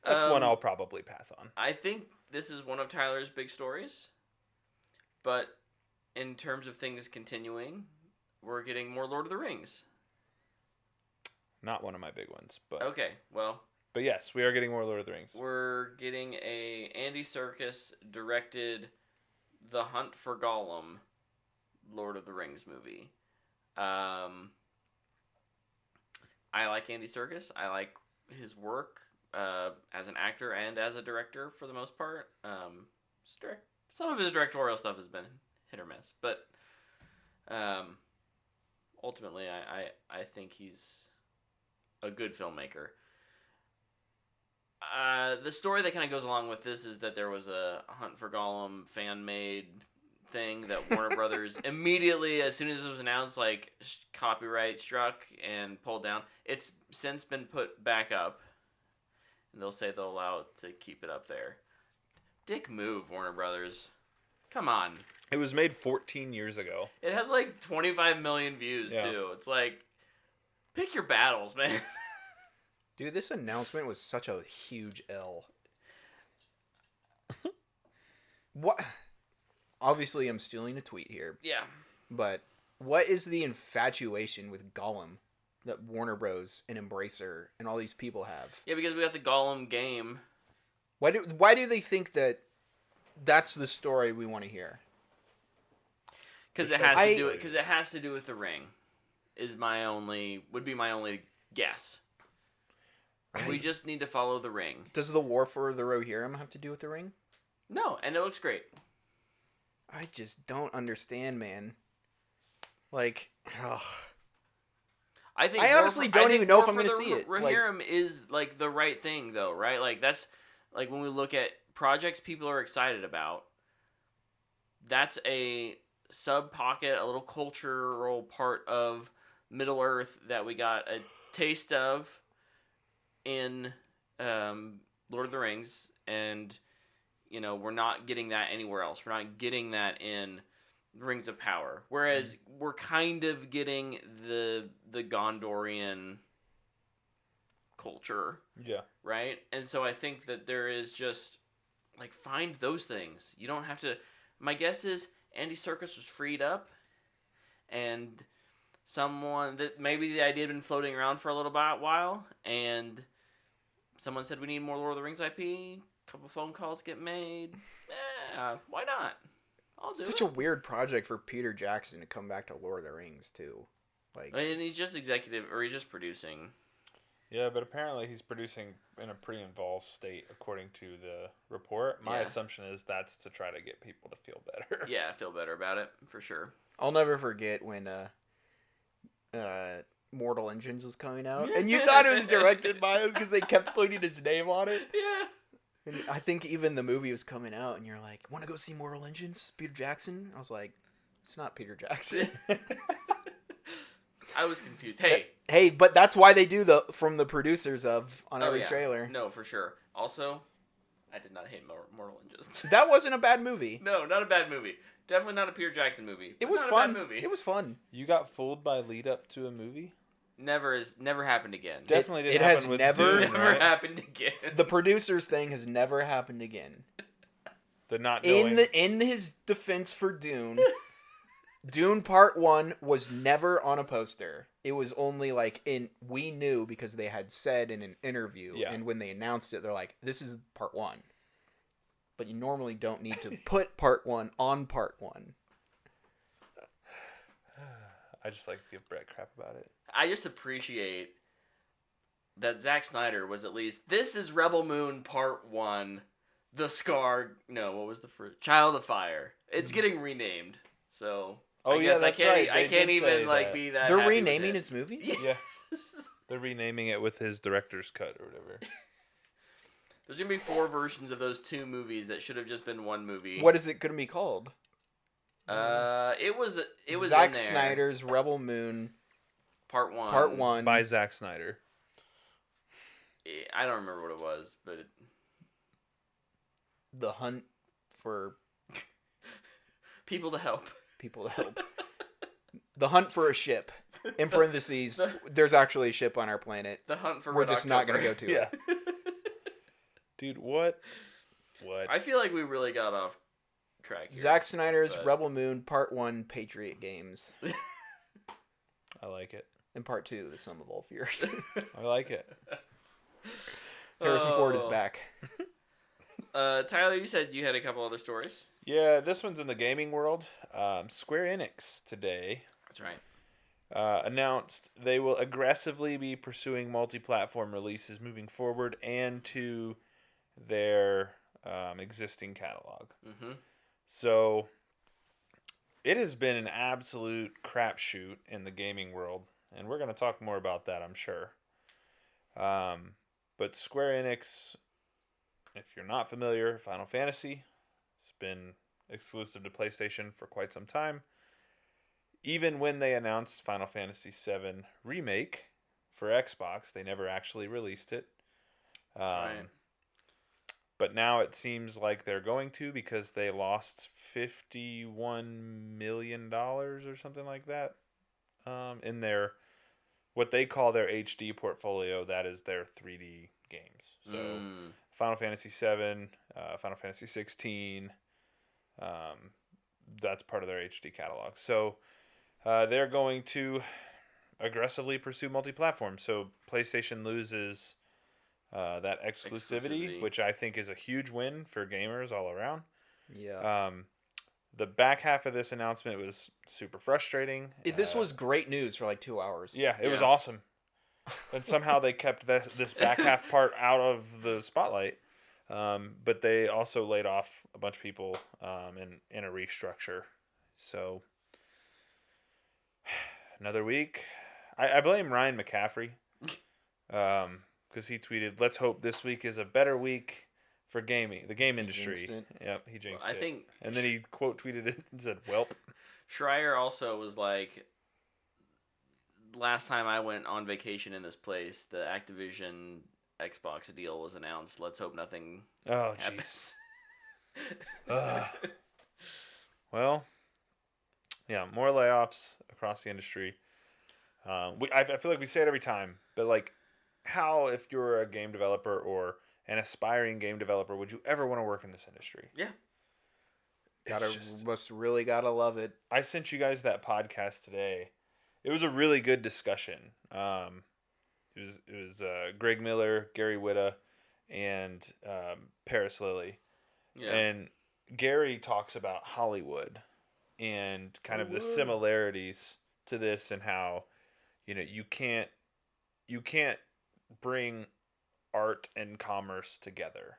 That's one I'll probably pass on. I think this is one of Tyler's big stories. But in terms of things continuing, we're getting more Lord of the Rings. Not one of my big ones, but Okay, well, but yes, we are getting more Lord of the Rings. we're getting a Andy Serkis directed The Hunt for Gollum Lord of the Rings movie. I like Andy Serkis. I like his work as an actor and as a director for the most part. Some of his directorial stuff has been hit or miss, but ultimately I think he's a good filmmaker. The story that kind of goes along with this is that there was a Hunt for Gollum fan-made thing that Warner Brothers immediately, as soon as it was announced, like copyright struck and pulled down. It's since been put back up, and they'll say they'll allow it to keep it up there. Dick move, Warner Brothers. Come on. It was made 14 years ago. It has like 25 million views too. It's like, pick your battles, man. Dude, this announcement was such a huge L. What? Obviously, I'm stealing a tweet here. Yeah. But what is the infatuation with Gollum that Warner Bros. And Embracer and all these people have? Yeah, because we got the Gollum game. Why do they think that that's the story we want to hear? Because it has to do it. Because it has to do with the ring. Would be my only guess. We just need to follow the ring. Does the War for the Rohirrim have to do with the ring? No, and it looks great. I just don't understand, man. Like, ugh. I honestly don't even know if I'm going to see it. Rohirrim is like the right thing, though, right? Like that's like when we look at projects people are excited about. That's a sub pocket, a little cultural part of Middle Earth that we got a taste of in Lord of the Rings, and we're not getting that anywhere else. We're not getting that in Rings of Power. Whereas we're kind of getting the Gondorian culture. Yeah. Right? And so I think that there is just like find those things. You don't have to. My guess is Andy Serkis was freed up, and someone that maybe the idea had been floating around for a little while, and someone said we need more Lord of the Rings IP. A couple phone calls get made. Why not? I'll do it. Such a weird project for Peter Jackson to come back to Lord of the Rings too. Like, and he's just he's just producing. Yeah, but apparently he's producing in a pretty involved state, according to the report. My assumption is that's to try to get people to feel better. Yeah, feel better about it, for sure. I'll never forget when Mortal Engines was coming out, and you thought it was directed by him because they kept putting his name on it. Yeah. And I think even the movie was coming out, and you're like, "Want to go see Mortal Engines? Peter Jackson?" I was like, "It's not Peter Jackson." I was confused. Hey, but that's why they do from the producers on every trailer. No, for sure. Also, I did not hate Mortal Engines. That wasn't a bad movie. No, not a bad movie. Definitely not a Peter Jackson movie. It was fun. It was fun. You got fooled by lead up to a movie? Never happened again. Definitely didn't happen with Dune, never happened again. The producers thing has never happened again. The not knowing. In his defense for Dune, Dune Part 1 was never on a poster. It was only we knew because they had said in an interview, and when they announced it, they're like, "This is Part 1." But you normally don't need to put Part 1 on Part 1. I just like to give Brett crap about it. I just appreciate that Zack Snyder was at least, this is Rebel Moon Part 1, The Scar, no, what was the first? Child of Fire. It's getting renamed, so I guess I can't even be that They're happy renaming with his movie? Yeah. They're renaming it with his director's cut or whatever. There's going to be 4 versions of those 2 movies that should have just been 1 movie. What is it going to be called? It was Zack in there. Snyder's Rebel Moon Part 1. Part 1 by Zack Snyder. I don't remember what it was, but The Hunt for People to Help. The Hunt for a Ship. In parentheses, there's actually a ship on our planet. The Hunt for We're Red just October. not going to go to it. Dude, what? I feel like we really got off track here. Zack Snyder's Rebel Moon Part 1 Patriot Games. I like it. And Part 2, The Sum of All Fears. I like it. Harrison Ford is back. Tyler, you said you had a couple other stories. Yeah, this one's in the gaming world. Square Enix today. That's right. Announced they will aggressively be pursuing multi-platform releases moving forward and to their existing catalog. Mm-hmm. So it has been an absolute crapshoot in the gaming world, and we're going to talk more about that, I'm sure. But Square Enix, if you're not familiar, Final Fantasy, it's been exclusive to PlayStation for quite some time. Even when they announced Final Fantasy VII Remake for Xbox, they never actually released it. That's right. But now it seems like they're going to, because they lost $51 million or something like that in their, what they call their HD portfolio. That is their 3D games. So Final Fantasy VII, Final Fantasy 16, that's part of their HD catalog. So they're going to aggressively pursue multi-platform. So PlayStation loses that exclusivity, which I think is a huge win for gamers all around. Yeah. The back half of this announcement was super frustrating. This was great news for like 2 hours. Yeah, it was awesome. And somehow they kept this back half part out of the spotlight. But they also laid off a bunch of people in a restructure. So another week. I blame Ryan McCaffrey. Because he tweeted, "Let's hope this week is a better week for gaming, the game industry." Yep, he jinxed it. I think, and then he quote tweeted it and said, "Welp." Schreier also was like, last time I went on vacation in this place, the Activision Xbox deal was announced. Let's hope nothing happens. Well, yeah, more layoffs across the industry. I feel like we say it every time, but like, how, if you're a game developer or an aspiring game developer, would you ever want to work in this industry? Yeah. Must really gotta love it. I sent you guys that podcast today. It was a really good discussion. It was Greg Miller, Gary Whitta, and Paris Lilly. Yeah. And Gary talks about Hollywood and kind of the similarities to this, and how, you can't bring art and commerce together.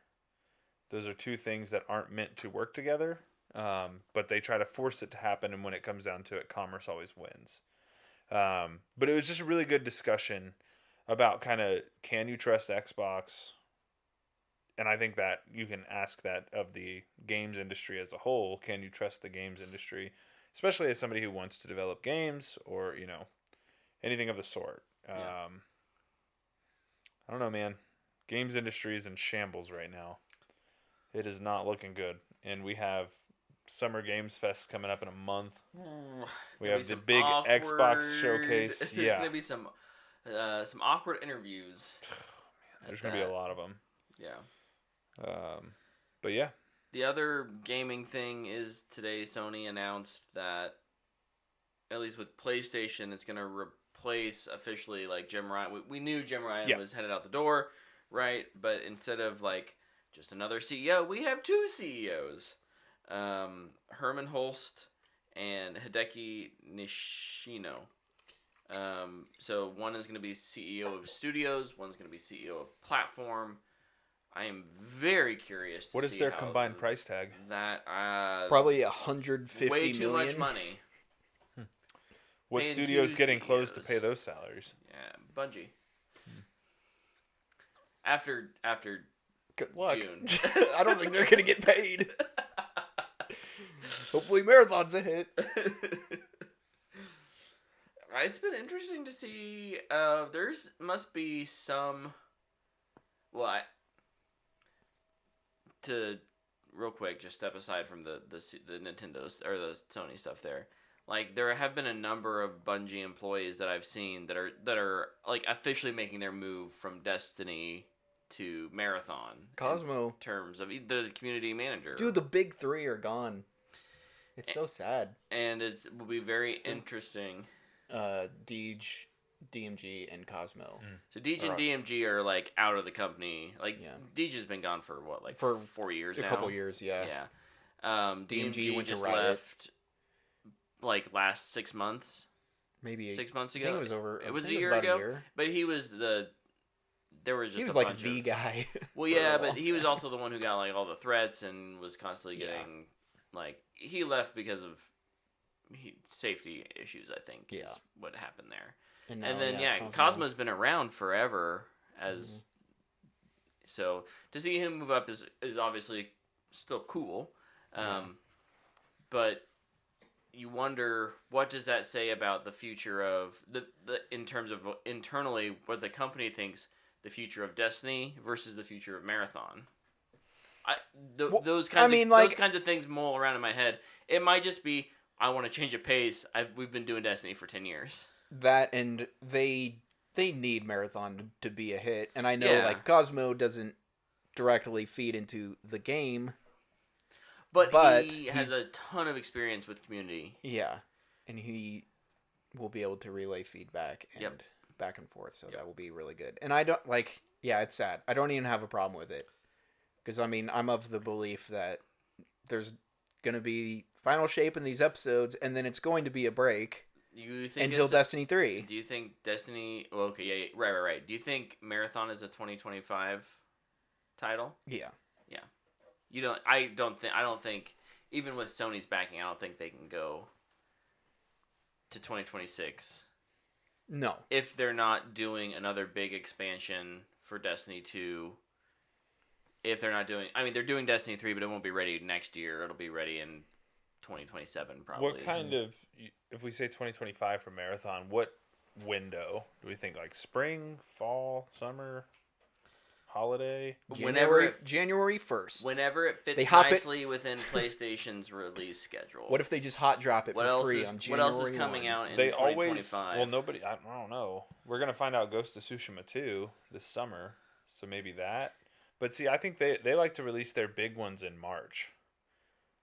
Those are two things that aren't meant to work together, but they try to force it to happen, and when it comes down to it, commerce always wins. But it was just a really good discussion about kind of, can you trust Xbox? And I think that you can ask that of the games industry as a whole. Can you trust the games industry, especially as somebody who wants to develop games or, anything of the sort? Yeah. I don't know, man. Games industry is in shambles right now. It is not looking good. And we have Summer Games Fest coming up in a month. We have the big Xbox showcase. There's going to be some awkward interviews. There's going to be a lot of them. Yeah. But yeah. The other gaming thing is today Sony announced that, at least with PlayStation, it's going to replace officially, like, Jim Ryan. We knew Jim Ryan was headed out the door, right? But instead of like just another CEO, we have two CEOs, Herman Holst and Hideki Nishino. So one is going to be CEO of studios, one's going to be CEO of platform. I am very curious to see what is their combined price tag. That probably $150 way too million. much money. What studio's getting close to pay those salaries? Yeah, Bungie. After good luck. June. I don't think they're gonna get paid. Hopefully, Marathon's a hit. It's been interesting to see. There's must be some. Well, to real quick, just step aside from the Nintendo's or the Sony stuff there. Like, there have been a number of Bungie employees that I've seen that are like officially making their move from Destiny to Marathon. Cosmo. In terms of the community manager. Dude, the big three are gone. It's so sad. And it will be very interesting. Deej, DMG, and Cosmo. So Deej and DMG are like out of the company. Like, Deej has been gone for what, like for 4 years now? A couple years, yeah. Yeah. DMG went just left like last 6 months. Maybe 6 months ago. I think it was over. It was a year ago. But he was there was just he was a like bunch the of, guy. Well, yeah, but he was also the one who got like all the threats and was constantly getting like, he left because of safety issues, I think. Is what happened there. And then Cosmo's been around forever as so to see him move up is obviously still cool, but you wonder what does that say about the future of the in terms of internally what the company thinks the future of Destiny versus the future of Marathon. Those kinds of things mull around in my head. It might just be I want to change a pace. We've been doing Destiny for 10 years. That and they need Marathon to be a hit, and I know like Cosmo doesn't directly feed into the game, but he has a ton of experience with community. Yeah, and he will be able to relay feedback and back and forth, so that will be really good. And I don't like. Yeah, it's sad. I don't even have a problem with it. Because, I mean, I'm of the belief that there's going to be final shape in these episodes, and then it's going to be a break until Destiny 3. Do you think Destiny... Well, okay, yeah, right. Do you think Marathon is a 2025 title? Yeah. Yeah. I don't think, even with Sony's backing, I don't think they can go to 2026. No. If they're not doing another big expansion for Destiny 2... If they're not doing... I mean, they're doing Destiny 3, but it won't be ready next year. It'll be ready in 2027, probably. What kind of... If we say 2025 for Marathon, what window? Do we think like spring, fall, summer, holiday? January 1st. Whenever it fits nicely within PlayStation's release schedule. What if they just hot drop it for free on January 1? What else is coming out in 2025? Well, nobody... I don't know. We're going to find out Ghost of Tsushima 2 this summer, so maybe that... But see, I think they like to release their big ones in March.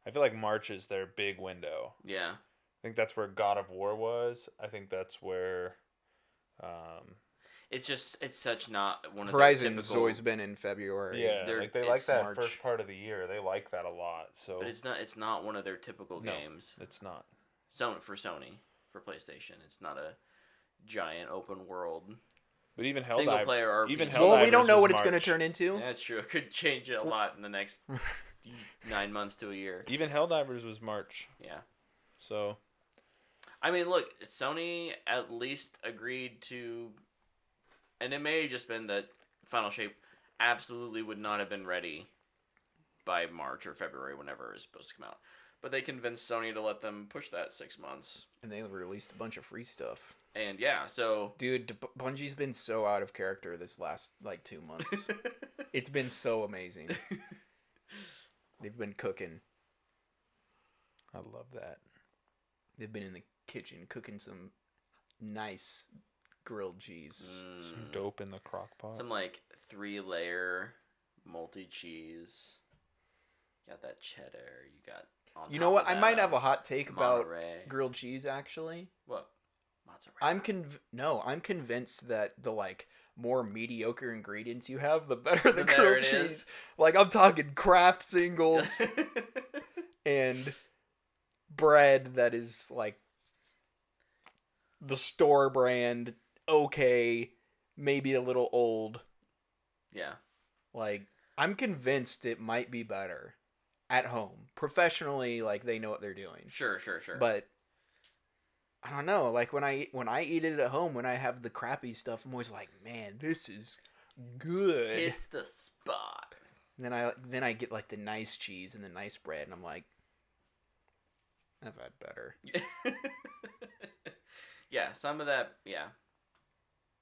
I feel like March is their big window. Yeah. I think that's where God of War was. I think that's where... It's such not one of Horizon's always been in February. Yeah, they like that March. First part of the year. They like that a lot. So, but it's not one of their typical games. It's not. For PlayStation, it's not a giant open world... But even Helldivers... Single player RPG. Well, we don't know what it's going to turn into. Yeah, that's true. It could change a lot in the next 9 months to a year. Even Helldivers was March. Yeah. So... I mean, look, Sony at least agreed to... And it may have just been that Final Shape absolutely would not have been ready by March or February, whenever it's supposed to come out. But they convinced Sony to let them push that 6 months. And they released a bunch of free stuff. And yeah, so... Dude, Bungie's been so out of character this last, 2 months. It's been so amazing. They've been cooking. I love that. They've been in the kitchen cooking some nice grilled cheese. Some dope in the crock pot. Some, 3-layer multi-cheese. You got that cheddar. You got... You know what? I might have a hot take about grilled cheese, actually. What? Mozzarella. I'm convinced that the, more mediocre ingredients you have, the better the grilled cheese. Is. I'm talking Kraft singles and bread that is, the store brand, okay, maybe a little old. Yeah. I'm convinced it might be better. At home. Professionally, they know what they're doing. Sure. But I don't know, when I eat it at home, when I have the crappy stuff, I'm always like, man, this is good. It's the spot. And then I get the nice cheese and the nice bread, and I'm like, I've had better. Yeah, some of that, yeah.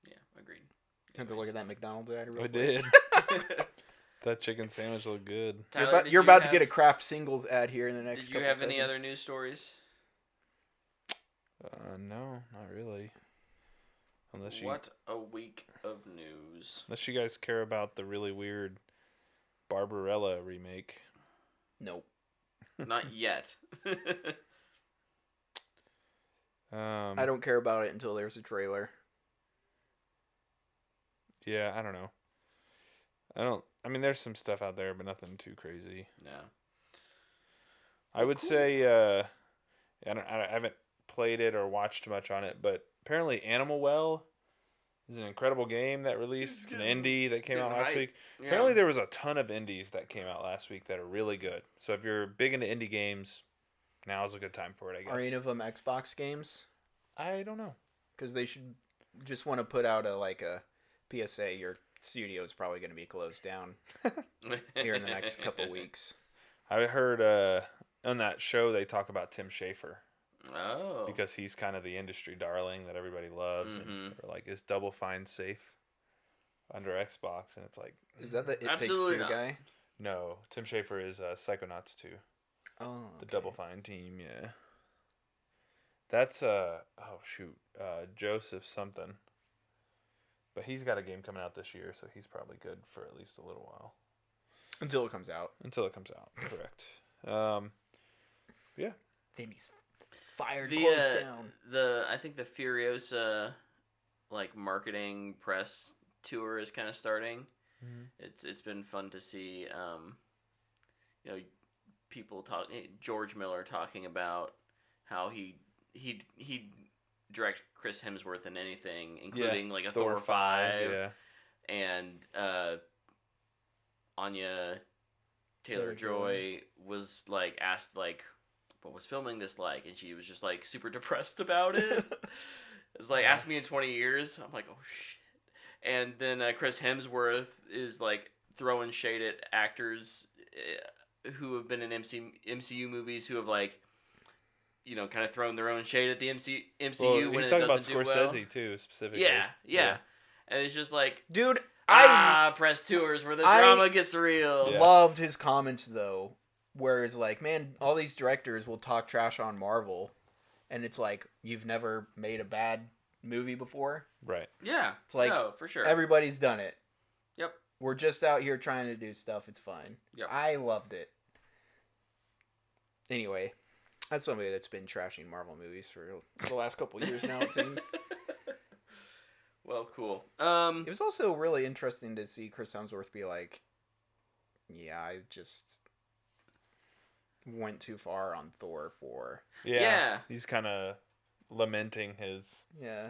Yeah, agreed. Have to look at that McDonald's ad real quick. did. That chicken sandwich looked good. Tyler, you're about to get a Kraft singles ad here in the next couple seconds. Did you have any other news stories? No, not really. What a week of news. Unless you guys care about the really weird Barbarella remake. Nope. Not yet. I don't care about it until there's a trailer. Yeah, I don't know. I mean, there's some stuff out there, but nothing too crazy. No. I would say, I haven't played it or watched much on it, but apparently Animal Well is an incredible game that released. It's an indie that came out last week. Yeah. Apparently there was a ton of indies that came out last week that are really good. So if you're big into indie games, now's a good time for it, I guess. Are any of them Xbox games? I don't know. Because they should just want to put out a PSA. You're studio is probably going to be closed down here in the next couple weeks. I heard on that show they talk about Tim Schafer. Oh. Because he's kind of the industry darling that everybody loves. And they're like, is Double Fine safe under Xbox? And it's like... Is that the It Absolutely Takes Two not. guy? No. Tim Schafer is Psychonauts 2. Oh, okay. The Double Fine team, yeah. That's, Joseph something. But he's got a game coming out this year, so he's probably good for at least a little while. Until it comes out. Until it comes out, correct. Yeah. Then he's fired, The closed down. I think the Furiosa marketing press tour is kind of starting. Mm-hmm. It's been fun to see people talk. George Miller talking about how he direct Chris Hemsworth in anything, including a Thor 5, yeah. and Anya Taylor-Joy was asked what was filming this like, and she was just super depressed about it. It's ask me in 20 years. I'm like, oh shit. And then Chris Hemsworth is throwing shade at actors who have been in MCU movies who have kind of thrown their own shade at the MCU when it doesn't about do Scorsese well. too, specifically. Yeah. And it's just dude, I press tours where the drama gets real. Yeah. loved his comments though. Whereas, man, all these directors will talk trash on Marvel, and it's you've never made a bad movie before. Right. Yeah. It's no, for sure. Everybody's done it. Yep. We're just out here trying to do stuff. It's fine. Yep. I loved it. Anyway, that's somebody that's been trashing Marvel movies for the last couple years now, it seems. Well, cool. It was also really interesting to see Chris Hemsworth be like, yeah, I just went too far on Thor 4. Yeah. He's kind of lamenting his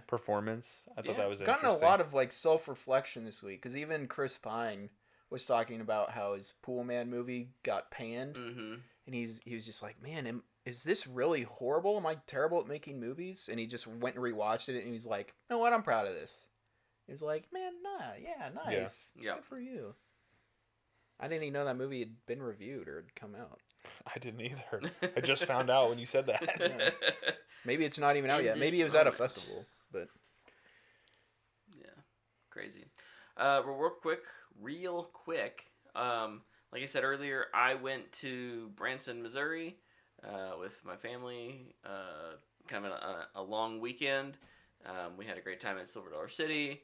performance. I thought that was interesting. Gotten a lot of self-reflection this week, because even Chris Pine was talking about how his Pool Man movie got panned, and he was just like, man, is this really horrible? Am I terrible at making movies? And he just went and rewatched it, and he's like, you know what, I'm proud of this. He was like, man, nice. Yeah. Good for you. I didn't even know that movie had been reviewed or had come out. I didn't either. I just found out when you said that. Yeah. Maybe it's not even out In yet. Maybe this it was at a moment. festival, but Yeah, crazy. Real quick. Like I said earlier, I went to Branson, Missouri, with my family. Kind of a long weekend. We had a great time at Silver Dollar City.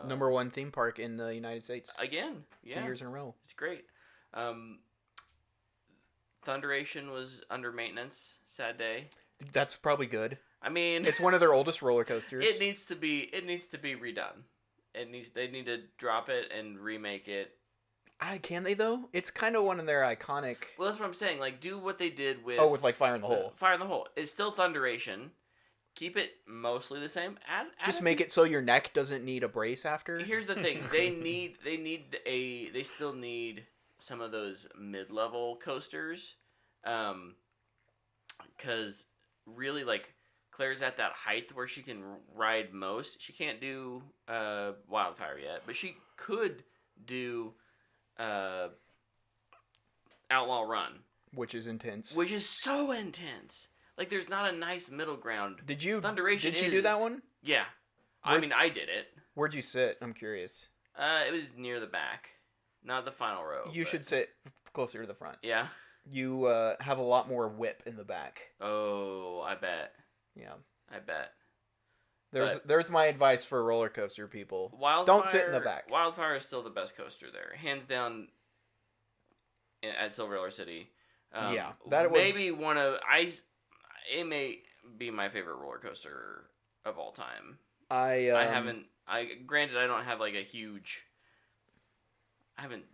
number one theme park in the United States. Again, yeah. 2 years in a row. It's great. Thunderation was under maintenance. Sad day. That's probably good. I mean, It's one of their oldest roller coasters. it needs to be redone. They need to drop it and remake it. Can they though? It's kind of one of their iconic. Well, that's what I'm saying. Do what they did with with Fire in the Hole. Fire in the Hole. It's still Thunderation. Keep it mostly the same. Add Just make it so your neck doesn't need a brace after. Here's the thing. They still need some of those mid-level coasters. Cuz really Claire's at that height where she can ride most. She can't do Wildfire yet, but she could do Outlaw Run, which is intense. which is so intense. There's not a nice middle ground. Did you Thunderation Did you do that is- one? Yeah. I mean, I did it. Where'd you sit? I'm curious. It was near the back, not the final row. You but- should sit closer to the front. Yeah. You have a lot more whip in the back. Oh, I bet. Yeah. I bet. There's my advice for roller coaster people. Wildfire, Don't sit in the back. Wildfire is still the best coaster there, hands down. At Silver Dollar City. Yeah, that was maybe it may be my favorite roller coaster of all time. I granted I don't have a huge. I haven't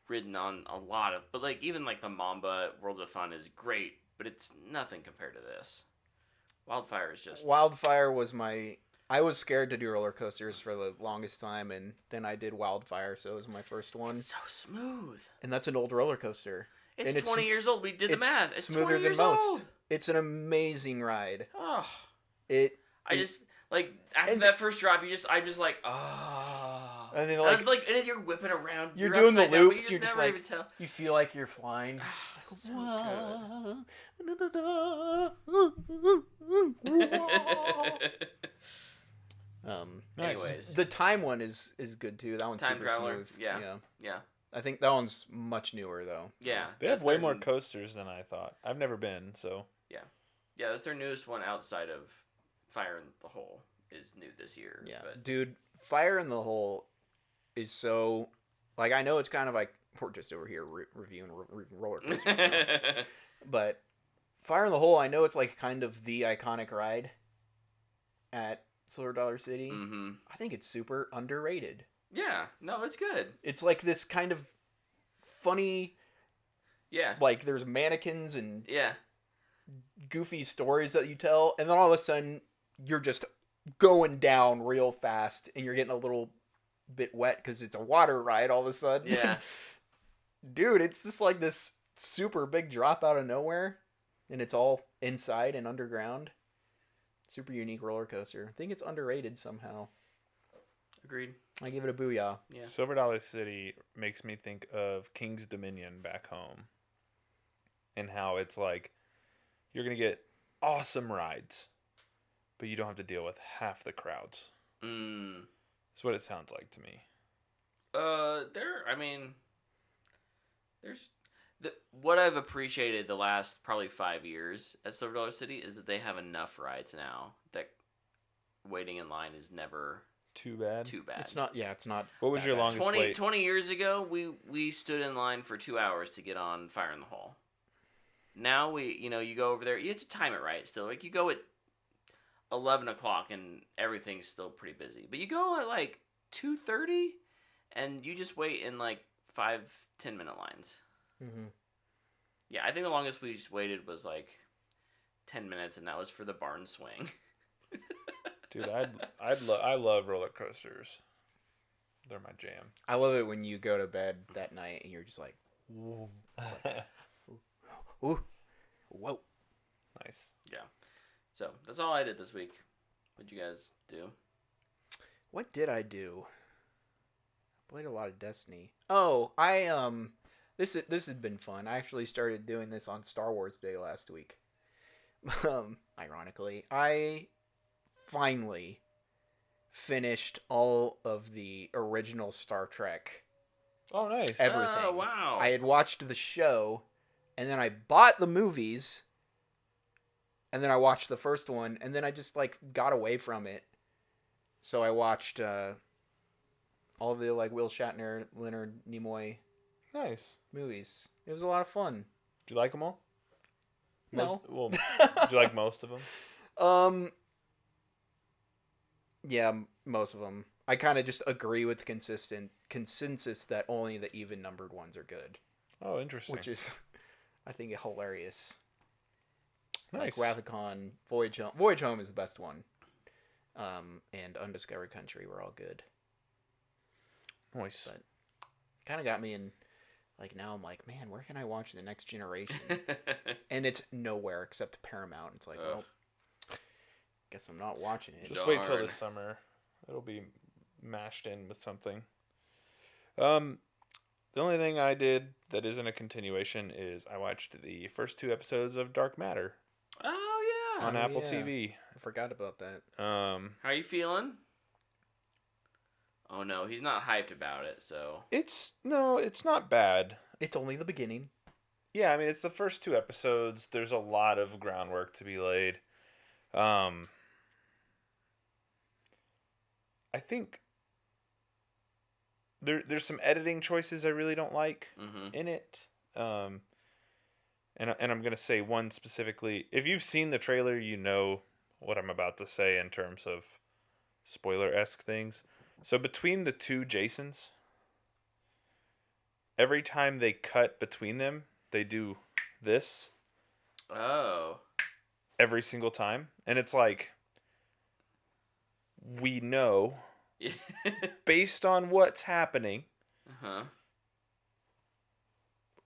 ridden on a lot of, but even the Mamba Worlds of Fun is great, but it's nothing compared to this. Wildfire is just. Wildfire was I was scared to do roller coasters for the longest time, and then I did Wildfire, so it was my first one. It's so smooth. And that's an old roller coaster. It's and 20 years old. We did the math. It's smoother 20 than years most. old. It's an amazing ride. Oh. It. I just after that first drop, I'm just like, oh. And then and it's like, and then you're whipping around. You're doing the upside down, but loops. You You're just never like even tell. you feel like you're flying. So Nice. Anyways, the time one is good too. That one's Time super Traveler. smooth. Yeah. I think that one's much newer though. Yeah. They have that's way their- more coasters than I thought. I've never been, so. Yeah, that's their newest one outside of Fire in the Hole. Is new this year. Yeah, But dude, Fire in the Hole is so like I know it's kind of like we're just over here reviewing roller coasters, now, but Fire in the Hole, I know it's like kind of the iconic ride at Silver Dollar City. mm-hmm. I think it's super underrated. Yeah. No, it's good. It's like this kind of funny, Yeah. like there's mannequins and Yeah. goofy stories that you tell, and then all of a sudden you're just going down real fast and you're getting a little bit wet because it's a water ride all of a sudden. Yeah. Dude, it's just like this super big drop out of nowhere, and it's all inside and underground. Super unique roller coaster. I think it's underrated somehow. Agreed. I give it a booyah. Yeah. Silver Dollar City makes me think of King's Dominion back home. And how it's like, you're going to get awesome rides, but you don't have to deal with half the crowds. That's what it sounds like to me. There's what I've appreciated the last probably 5 years at Silver Dollar City is that they have enough rides now that waiting in line is never Too bad. too bad. It's not. Yeah, it's not. What was that your bad. longest 20 wait? years ago, we stood in line for 2 hours to get on Fire in the Hole. Now you go over there. You have to time it right. Still, like you go at 11 o'clock and everything's still pretty busy. But you go at like 2:30, and you just wait in like 5-10 minute lines. Mm-hmm. Yeah, I think the longest we just waited was like 10 minutes, and that was for the barn swing. Dude, I love roller coasters. They're my jam. I love it when you go to bed that night and you're just like, ooh, ooh, whoa. Nice. Yeah. So that's all I did this week. What'd you guys do? What did I do? I played a lot of Destiny. Oh, this has been fun. I actually started doing this on Star Wars Day last week. Ironically, I finally finished all of the original Star Trek. Oh, nice. Everything. Oh, wow. I had watched the show, and then I bought the movies, and then I watched the first one, and then I just like got away from it. So I watched all the like Will Shatner, Leonard Nimoy Nice. movies. It was a lot of fun. Did you like them all? No. Well, did you like most of them? Yeah, most of them. I kind of just agree with consensus that only the even numbered ones are good, Oh, interesting. which is, I think, hilarious. nice. Like Wrath of Khan, Voyage Home. Voyage Home is the best one. And Undiscovered Country were all good. Nice. But kind of got me in. Like now, I'm like, man, where can I watch The Next Generation? And it's nowhere except Paramount. It's like, well, guess I'm not watching it. Just wait till Darn. this summer. It'll be mashed in with something. The only thing I did that isn't a continuation is I watched the first 2 episodes of Dark Matter Oh, yeah. on Oh, Apple yeah. TV. I forgot about that. How are you feeling? Oh, no. He's not hyped about it, so. It's not bad. It's only the beginning. Yeah, I mean, it's the first 2 episodes. There's a lot of groundwork to be laid. I think there's some editing choices I really don't like in it. And I'm going to say one specifically. If you've seen the trailer, you know what I'm about to say in terms of spoiler-esque things. So between the 2 Jasons, every time they cut between them, they do this. Oh. Every single time. And it's like, we know, based on what's happening,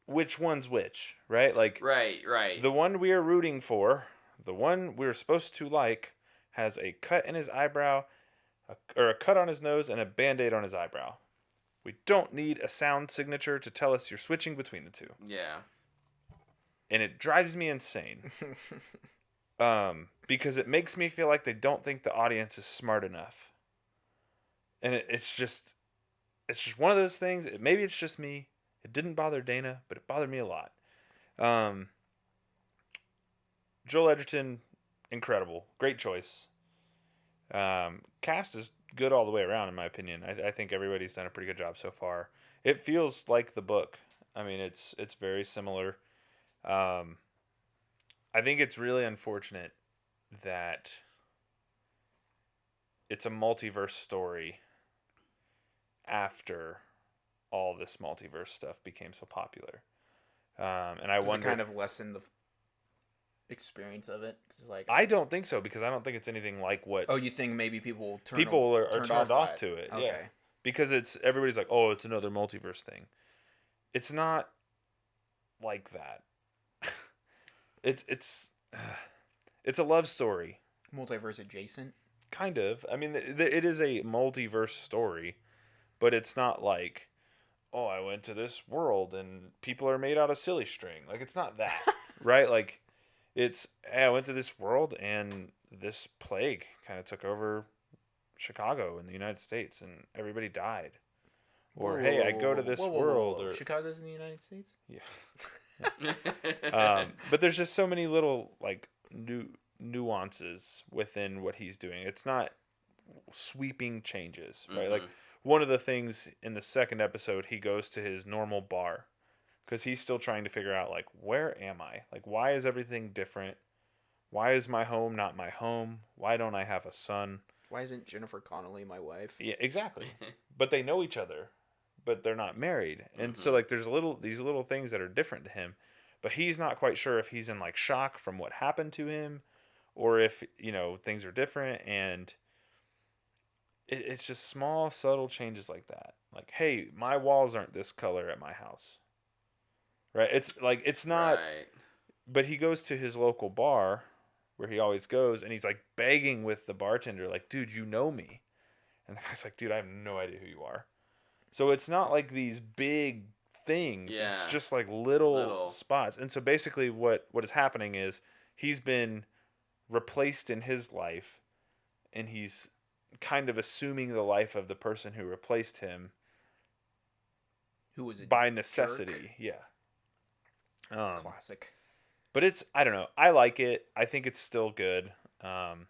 which one's which, right? Like, Right. the one we are rooting for, the one we're supposed to like, has a cut in his eyebrow a cut on his nose, and a Band-Aid on his eyebrow. We don't need a sound signature to tell us you're switching between the two. Yeah. And it drives me insane. Because it makes me feel like they don't think the audience is smart enough. And it's just one of those things. Maybe it's just me. It didn't bother Dana, but it bothered me a lot. Joel Edgerton, incredible. Great choice. Cast is good all the way around, in my opinion. I think everybody's done a pretty good job so far. It feels like the book. I mean, it's very similar. I think it's really unfortunate that it's a multiverse story after all this multiverse stuff became so popular. And I wonder, kind of lessen the experience of it. 'Cause like, I don't think so, because I don't think it's anything like what oh, you think maybe people are turned off to it. Okay. Yeah, because everybody's like, oh, it's another multiverse thing. It's not like that. It's a love story. Multiverse adjacent. Kind of. I mean, it is a multiverse story, but it's not like, oh, I went to this world and people are made out of silly string. Like, it's not that, right? Like, it's, hey, I went to this world and this plague kind of took over Chicago in the United States and everybody died. Or, hey, I go to this world. Or Chicago's in the United States? Yeah. But there's just so many little, like, nuances within what he's doing. It's not sweeping changes, right? Like, one of the things in the second episode, he goes to his normal bar because he's still trying to figure out, like, where am I? Like, why is everything different? Why is my home not my home? Why don't I have a son? Why isn't Jennifer Connelly my wife? Yeah, exactly. But they know each other, but they're not married. And so, like, there's these little things that are different to him, but he's not quite sure if he's in, like, shock from what happened to him or if, things are different. And it's just small, subtle changes like that. Like, hey, my walls aren't this color at my house. Right? It's like, it's not, Right. But he goes to his local bar where he always goes, and he's like begging with the bartender, like, dude, you know me. And the guy's like, dude, I have no idea who you are. So it's not like these big things. Yeah. It's just like little spots. And so basically what is happening is he's been replaced in his life, and he's kind of assuming the life of the person who replaced him. Who was it? By necessity. Jerk? Yeah. Classic. But I don't know. I like it. I think it's still good. I'm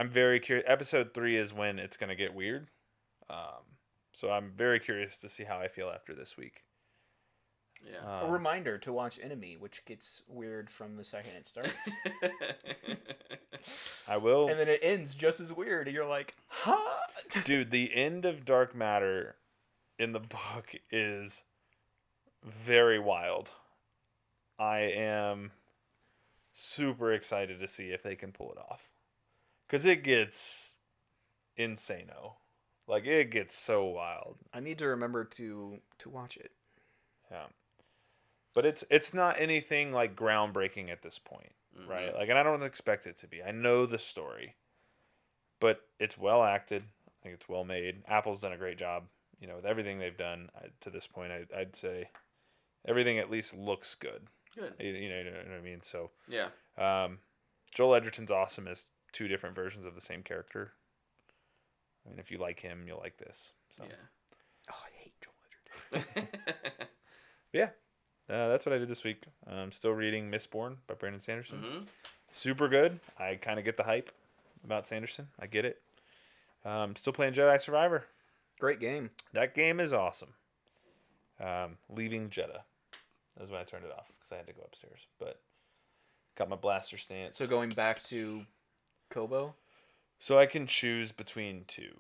very curious. Episode 3 is when it's going to get weird. So I'm very curious to see how I feel after this week. Yeah. A reminder to watch Enemy, which gets weird from the second it starts. I will. And then it ends just as weird, and you're like, huh? Dude, the end of Dark Matter in the book is very wild. I am super excited to see if they can pull it off. Because it gets insano. Like, it gets so wild. I need to remember to watch it. Yeah. But it's not anything, like, groundbreaking at this point, right? Like, and I don't expect it to be. I know the story. But it's well acted. I think it's well made. Apple's done a great job, with everything they've done to this point. I'd say everything at least looks good. Good. You know what I mean? So, yeah. Joel Edgerton's awesome as two different versions of the same character. I mean, if you like him, you'll like this. So. Yeah. Oh, I hate Joel Edgerton. Yeah. That's what I did this week. I'm still reading Mistborn by Brandon Sanderson. Super good. I kind of get the hype about Sanderson. I get it. Still playing Jedi Survivor. Great game. That game is awesome. Leaving Jeddah. That was when I turned it off because I had to go upstairs. But got my blaster stance. So going back to Kobo? So I can choose between two.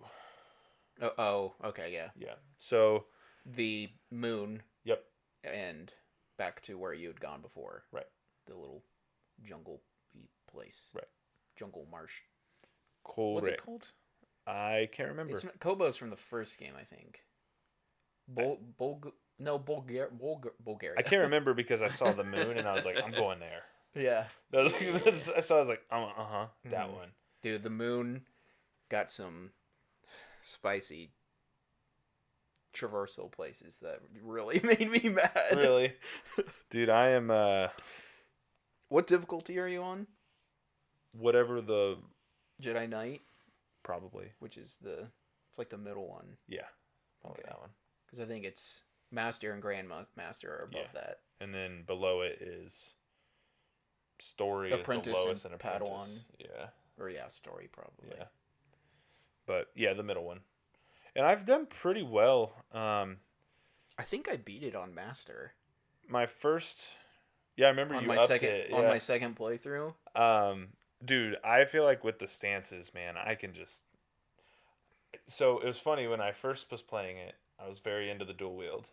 Oh, okay, yeah. Yeah. So the moon. Yep. And back to where you had gone before. Right. The little jungle place. Right. Jungle marsh. Correct. What's it called? I can't remember. Kobo's from the first game, I think. Bulgaria. I can't remember because I saw the moon and I was like, I'm going there. Yeah. So I was like, that one. Dude, the moon got some spicy traversal places that really made me mad. Really? Dude, I am What difficulty are you on? whatever the Jedi Knight, probably. which is it's like the middle one. Yeah. Probably Okay. that one. Because I think it's Master and Grand Master are above that. And then below it is Story Apprentice is the lowest and and Apprentice. Padawan. Yeah. Or yeah, Story probably. Yeah. But yeah, the middle one. And I've done pretty well. I think I beat it on Master. My first I remember On you my upped second it. on Yeah. my second playthrough. Dude, I feel like with the stances, man, I can just. So it was funny when I first was playing it. I was very into the dual wield,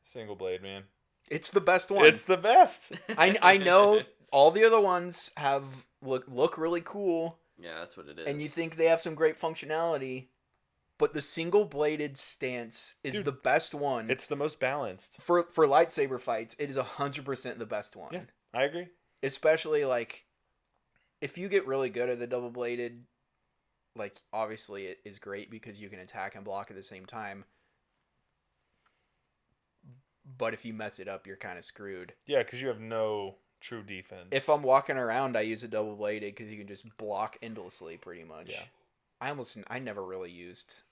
single blade, man. It's the best one. It's the best. I know all the other ones look really cool, Yeah, that's what it is. and you think they have some great functionality, but the single bladed stance is Dude, the best one. It's the most balanced. For lightsaber fights. It is 100% the best one. Yeah, I agree. Especially like if you get really good at the double bladed, like obviously it is great because you can attack and block at the same time. But if you mess it up, you're kind of screwed. Yeah, because you have no true defense. If I'm walking around, I use a double bladed because you can just block endlessly, pretty much. Yeah. I never really used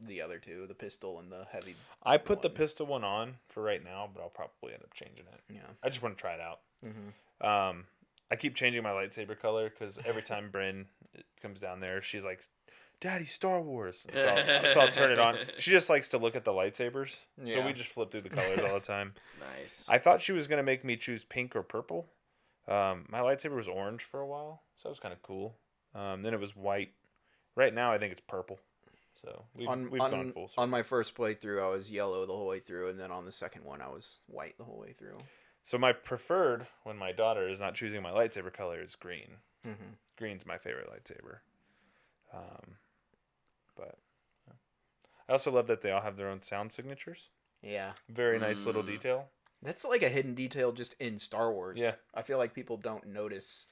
the other two, the pistol and the heavy. I put the pistol one on for right now, but I'll probably end up changing it. Yeah. I just want to try it out. Mm-hmm. I keep changing my lightsaber color because every time Bryn comes down there, she's like, "Daddy, Star Wars." So I'll turn it on. She just likes to look at the lightsabers, so Yeah. we just flip through the colors all the time. Nice. I thought she was gonna make me choose pink or purple. My lightsaber was orange for a while, so that was kind of cool. Then it was white. Right now, I think it's purple. So we've gone full circle. On my first playthrough, I was yellow the whole way through, and then on the second one, I was white the whole way through. So my preferred, when my daughter is not choosing my lightsaber color, is green. Mm-hmm. Green's my favorite lightsaber. But yeah. I also love that they all have their own sound signatures. Yeah. Very nice little detail. That's like a hidden detail just in Star Wars. Yeah. I feel like people don't notice.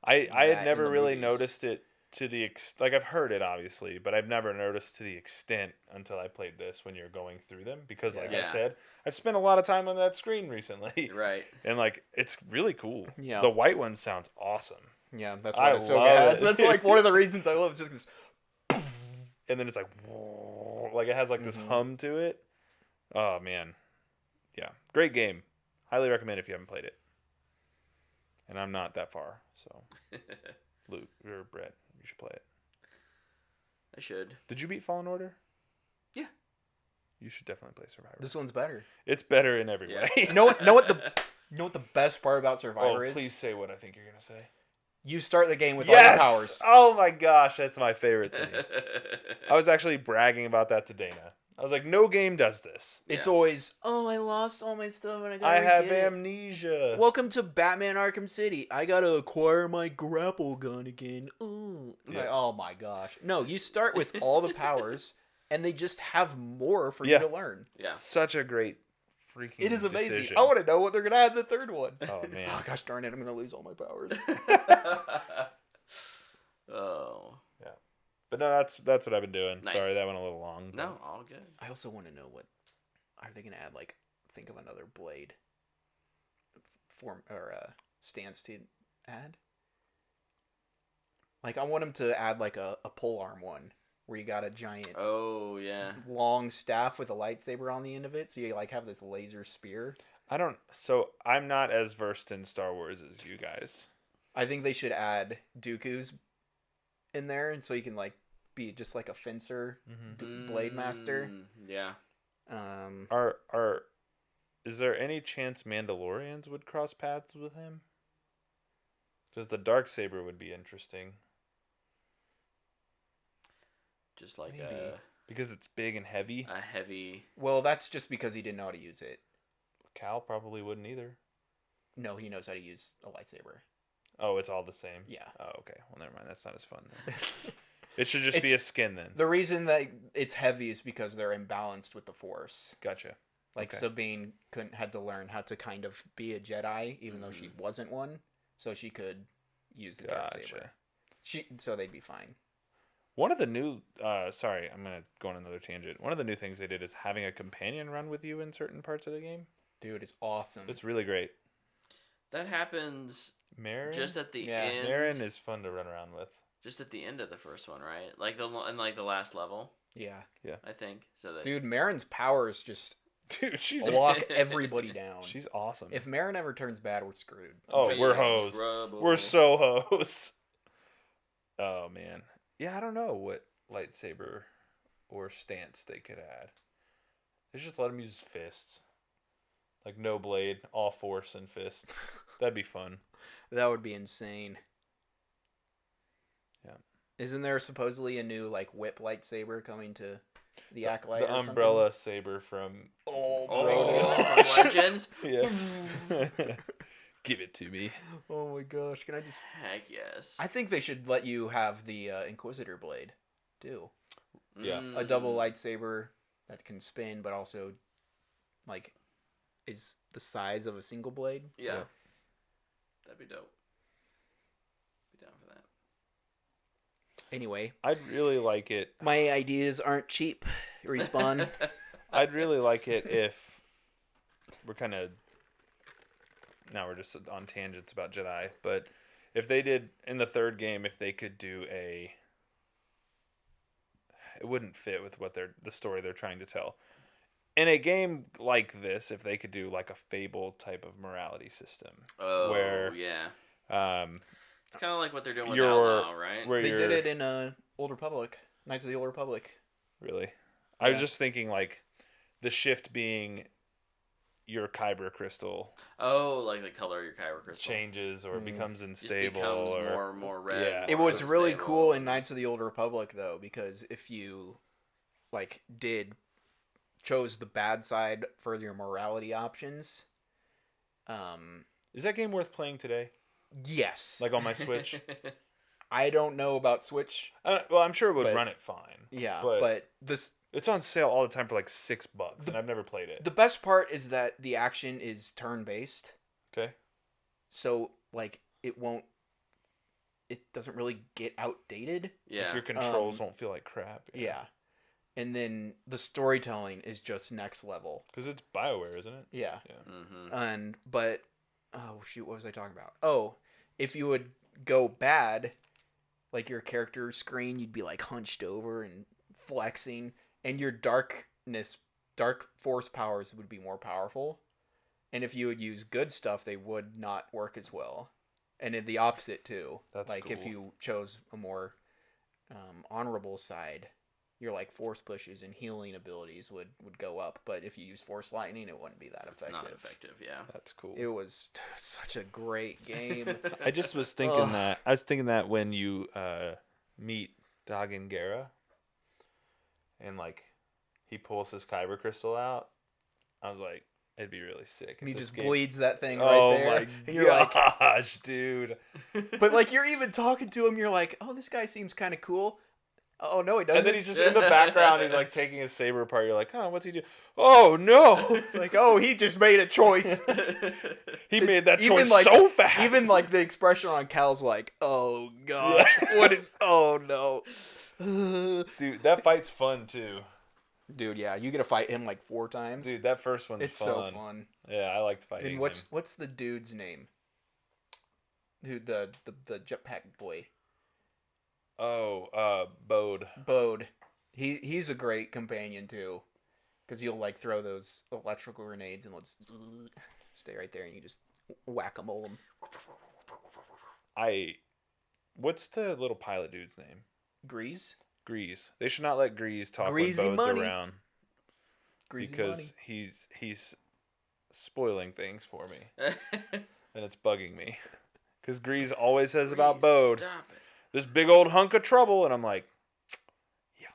I that had in never the really movies. noticed it to the like I've heard it obviously, but I've never noticed to the extent until I played this when you're going through them because like Yeah. I said, I've spent a lot of time on that screen recently. Right. And like it's really cool. Yeah. The white one sounds awesome. Yeah, that's I what it's so love good. it. That's like one of the reasons I love it. It's just this. And then it's like whoa, like it has like this hum to it. Oh man. Yeah. Great game. Highly recommend if you haven't played it. And I'm not that far, so Luke or Brett, you should play it. I should. Did you beat Fallen Order? Yeah. You should definitely play Survivor. This one's better. It's better in every Yeah. way. Know what the best part about Survivor Oh, is? please say what I think you're gonna say. You start the game with all your powers. Oh my gosh, that's my favorite thing. I was actually bragging about that to Dana. I was like, no game does this. It's Yeah. always, oh, I lost all my stuff and I gotta I have get it. amnesia. Welcome to Batman Arkham City. I gotta acquire my grapple gun again. Ooh. Yeah. Like, oh my gosh. No, you start with all the powers, and they just have more for Yeah. you to learn. Yeah. Such a great freaking It is amazing. decision. I want to know what they're gonna add in the third one. Oh man. Oh gosh darn it! I'm gonna lose all my powers. Oh. Yeah. But no, that's what I've been doing. Nice. Sorry, that went a little long. but- No, all good. I also want to know what are they gonna add? Like, think of another blade form or stance to add. Like, I want them to add like a pole arm one where you got a giant Oh, yeah. long staff with a lightsaber on the end of it, so you like have this laser spear. So I'm not as versed in Star Wars as you guys. I think they should add Dooku's in there, and so you can like be just like a fencer blade master. Yeah. Is there any chance Mandalorians would cross paths with him? Because the Darksaber would be interesting. Just like Maybe. Because it's big and heavy. a heavy. Well, that's just because he didn't know how to use it. Cal probably wouldn't either. No, he knows how to use a lightsaber. Oh, it's all the same? Yeah. Oh, okay. Well, never mind. That's not as fun then. It should just be a skin then. The reason that it's heavy is because they're imbalanced with the Force. Gotcha. Like, Okay. Sabine had to learn how to kind of be a Jedi, even though she wasn't one, so she could use the Darksaber. Gotcha. So they'd be fine. One of the new, sorry, I'm gonna go on another tangent. One of the new things they did is having a companion run with you in certain parts of the game. Dude, it's awesome. It's really great. That happens Marin? just at the Yeah. end. Marin is fun to run around with. Just at the end of the first one, right? Like the last level, Yeah. I think. So that Dude, Marin's powers just Dude, she's lock everybody down. she's awesome. If Marin ever turns bad, we're screwed. Oh, Just we're saying, hosed. trouble. We're so hosed. Oh man. Yeah, I don't know what lightsaber or stance they could add. They should just let him use his fists. Like no blade, all force and fist. That'd be fun. That would be insane. Yeah. Isn't there supposedly a new like whip lightsaber coming to the Acolyte? The or something? umbrella saber from Oh, from Legends. yeah. Give it to me. Oh my gosh! Can I just? Heck yes. I think they should let you have the Inquisitor blade, too. Yeah. A double lightsaber that can spin, but also, like, is the size of a single blade. Yeah. That'd be dope. Be down for that. Anyway, I'd really like it. my ideas aren't cheap. Respawn. I'd really like it if we're kind of now we're just on tangents about Jedi, but if they did in the third game, if they could do it wouldn't fit with what the story they're trying to tell. In a game like this, if they could do like a Fable type of morality system, Oh, where yeah. It's kind of like what they're doing with you're Outlaw, right? where They you're did it in Old Republic. Knights of the Old Republic. really. I was Yeah. just thinking like the shift being your kyber crystal Oh, like the color of your kyber crystal changes or becomes just unstable becomes or more red. Yeah. It more was really unstable. cool in Knights of the Old Republic though, because if you like chose the bad side for your morality options, Is that game worth playing today? yes. Like on my Switch? I don't know about Switch. Well, I'm sure it would But- run it fine. Yeah, But- but this It's on sale all the time for like $6, and I've never played it. the best part is that the action is turn based, Okay. so like it doesn't really get outdated. Yeah. Your controls won't feel like crap. Yeah. And then the storytelling is just next level. Because it's BioWare, isn't it? Yeah. Mm-hmm. But oh shoot, what was I talking about? Oh, if you would go bad, like your character screen, you'd be like hunched over and flexing, and your dark force powers would be more powerful. And if you would use good stuff, they would not work as well. And in the opposite too. That's like if cool. you chose a more honorable side, your like force pushes and healing abilities would go up. But if you use force lightning, it wouldn't be that It's effective. not effective, yeah. That's cool. It was such a great game. I just was thinking that. I was thinking that when you meet Dagan Gera, and like he pulls his kyber crystal out, I was like, it'd be really sick. And he if this just game- bleeds that thing Oh right there. my And you're like, gosh, dude! but like you're even talking to him, you're like, oh, this guy seems kind of cool. Oh no, he doesn't. And then he's just in the background. He's like taking his saber apart. You're like, oh, what's he do? Oh no! It's like, oh, he just made a choice. He made that Even choice like- so fast. Even like the expression on Cal's like, oh gosh, what is? Oh no, dude, that fight's fun too. dude. Yeah, you get to fight him like 4 times. Dude, that first one's it's fun. so fun. Yeah, I liked fighting. And what's the dude's name? Who the jetpack boy? Oh, Bode. Bode. He's a great companion too, because you'll like throw those electrical grenades and let's stay right there and you just whack-a-mole them. What's the little pilot dude's name? Grease. Grease. They should not let Grease talk Greasy when Bode's money. around Greasy because he's spoiling things for me and it's bugging me. Because Grease always says about Bode, Stop it. this big old hunk of trouble, and I'm like, yeah,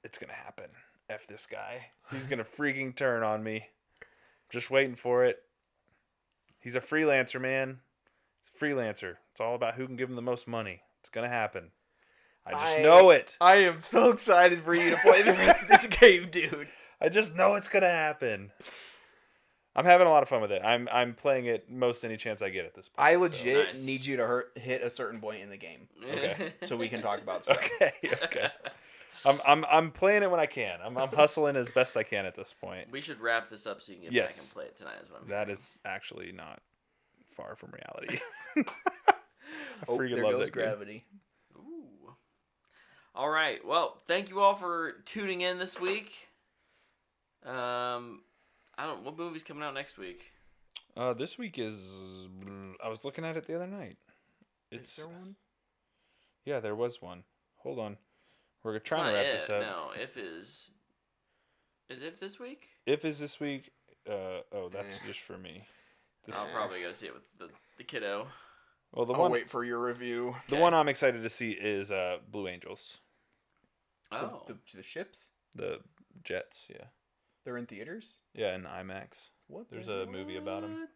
it's gonna happen. F this guy. He's gonna freaking turn on me. Just waiting for it. He's a freelancer, man. He's a freelancer. It's all about who can give him the most money. It's gonna happen. I just know it. I am so excited for you to play the rest of this game, dude. I just know it's gonna happen. I'm having a lot of fun with it. I'm playing it most any chance I get at this point. I legit Nice. need you to hit a certain point in the game Okay. so we can talk about stuff. Okay. I'm playing it when I can. I'm hustling as best I can at this point. We should wrap this up so you can get Yes. back and play it tonight. Is what I'm That hearing. is actually not far from reality. I Oh, freaking there love goes that game. gravity. Ooh. All right. Well, thank you all for tuning in this week. I don't. What movie's coming out next week? This week is. I was looking at it the other night. Is there one? Yeah, there was one. Hold on. We're It's trying to not wrap It. this up. No, If is. Is If this week? If is this week. That's just for me. I'll probably go see it with the kiddo. Well, the I'll one. wait for your review. The Okay. one I'm excited to see is Blue Angels. Oh. The ships? The Jets. Yeah. They're in theaters? Yeah, in IMAX. What? There's the- a movie about them. What?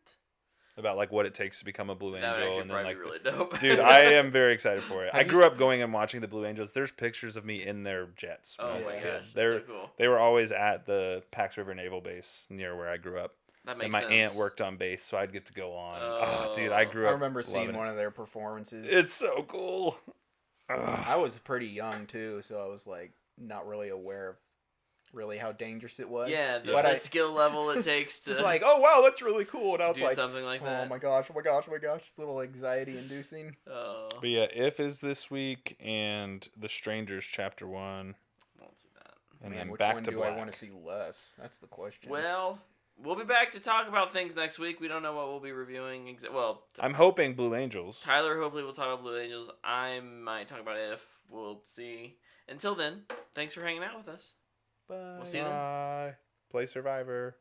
About like what it takes to become a Blue That would Angel, actually and then probably like be really dope. Dude, I am very excited for it. Have I you grew up going and watching the Blue Angels. There's pictures of me in their jets when Oh I was my a gosh, kid. that's They're so cool. They were always at the Pax River Naval Base near where I grew up. That makes And my sense. aunt worked on base, so I'd get to go on. Oh. Dude, I grew I up. remember seeing loving one it. of their performances. It's so cool. I was pretty young too, so I was like not really aware of really how dangerous it was. Yeah, but the I skill level it takes to it's like, oh wow, that's really cool. And I was do like, something like that. oh my gosh, it's a little anxiety inducing. Oh, But yeah, If is this week, and The Strangers Chapter 1, won't see that. and Man, then which Back one to do Black. I want to see less? That's the question. Well, we'll be back to talk about things next week. We don't know what we'll be reviewing. I'm hoping Blue Angels. Tyler hopefully will talk about Blue Angels. I might talk about If. We'll see. Until then, thanks for hanging out with us. Bye. We'll see you then. Bye. Play Survivor.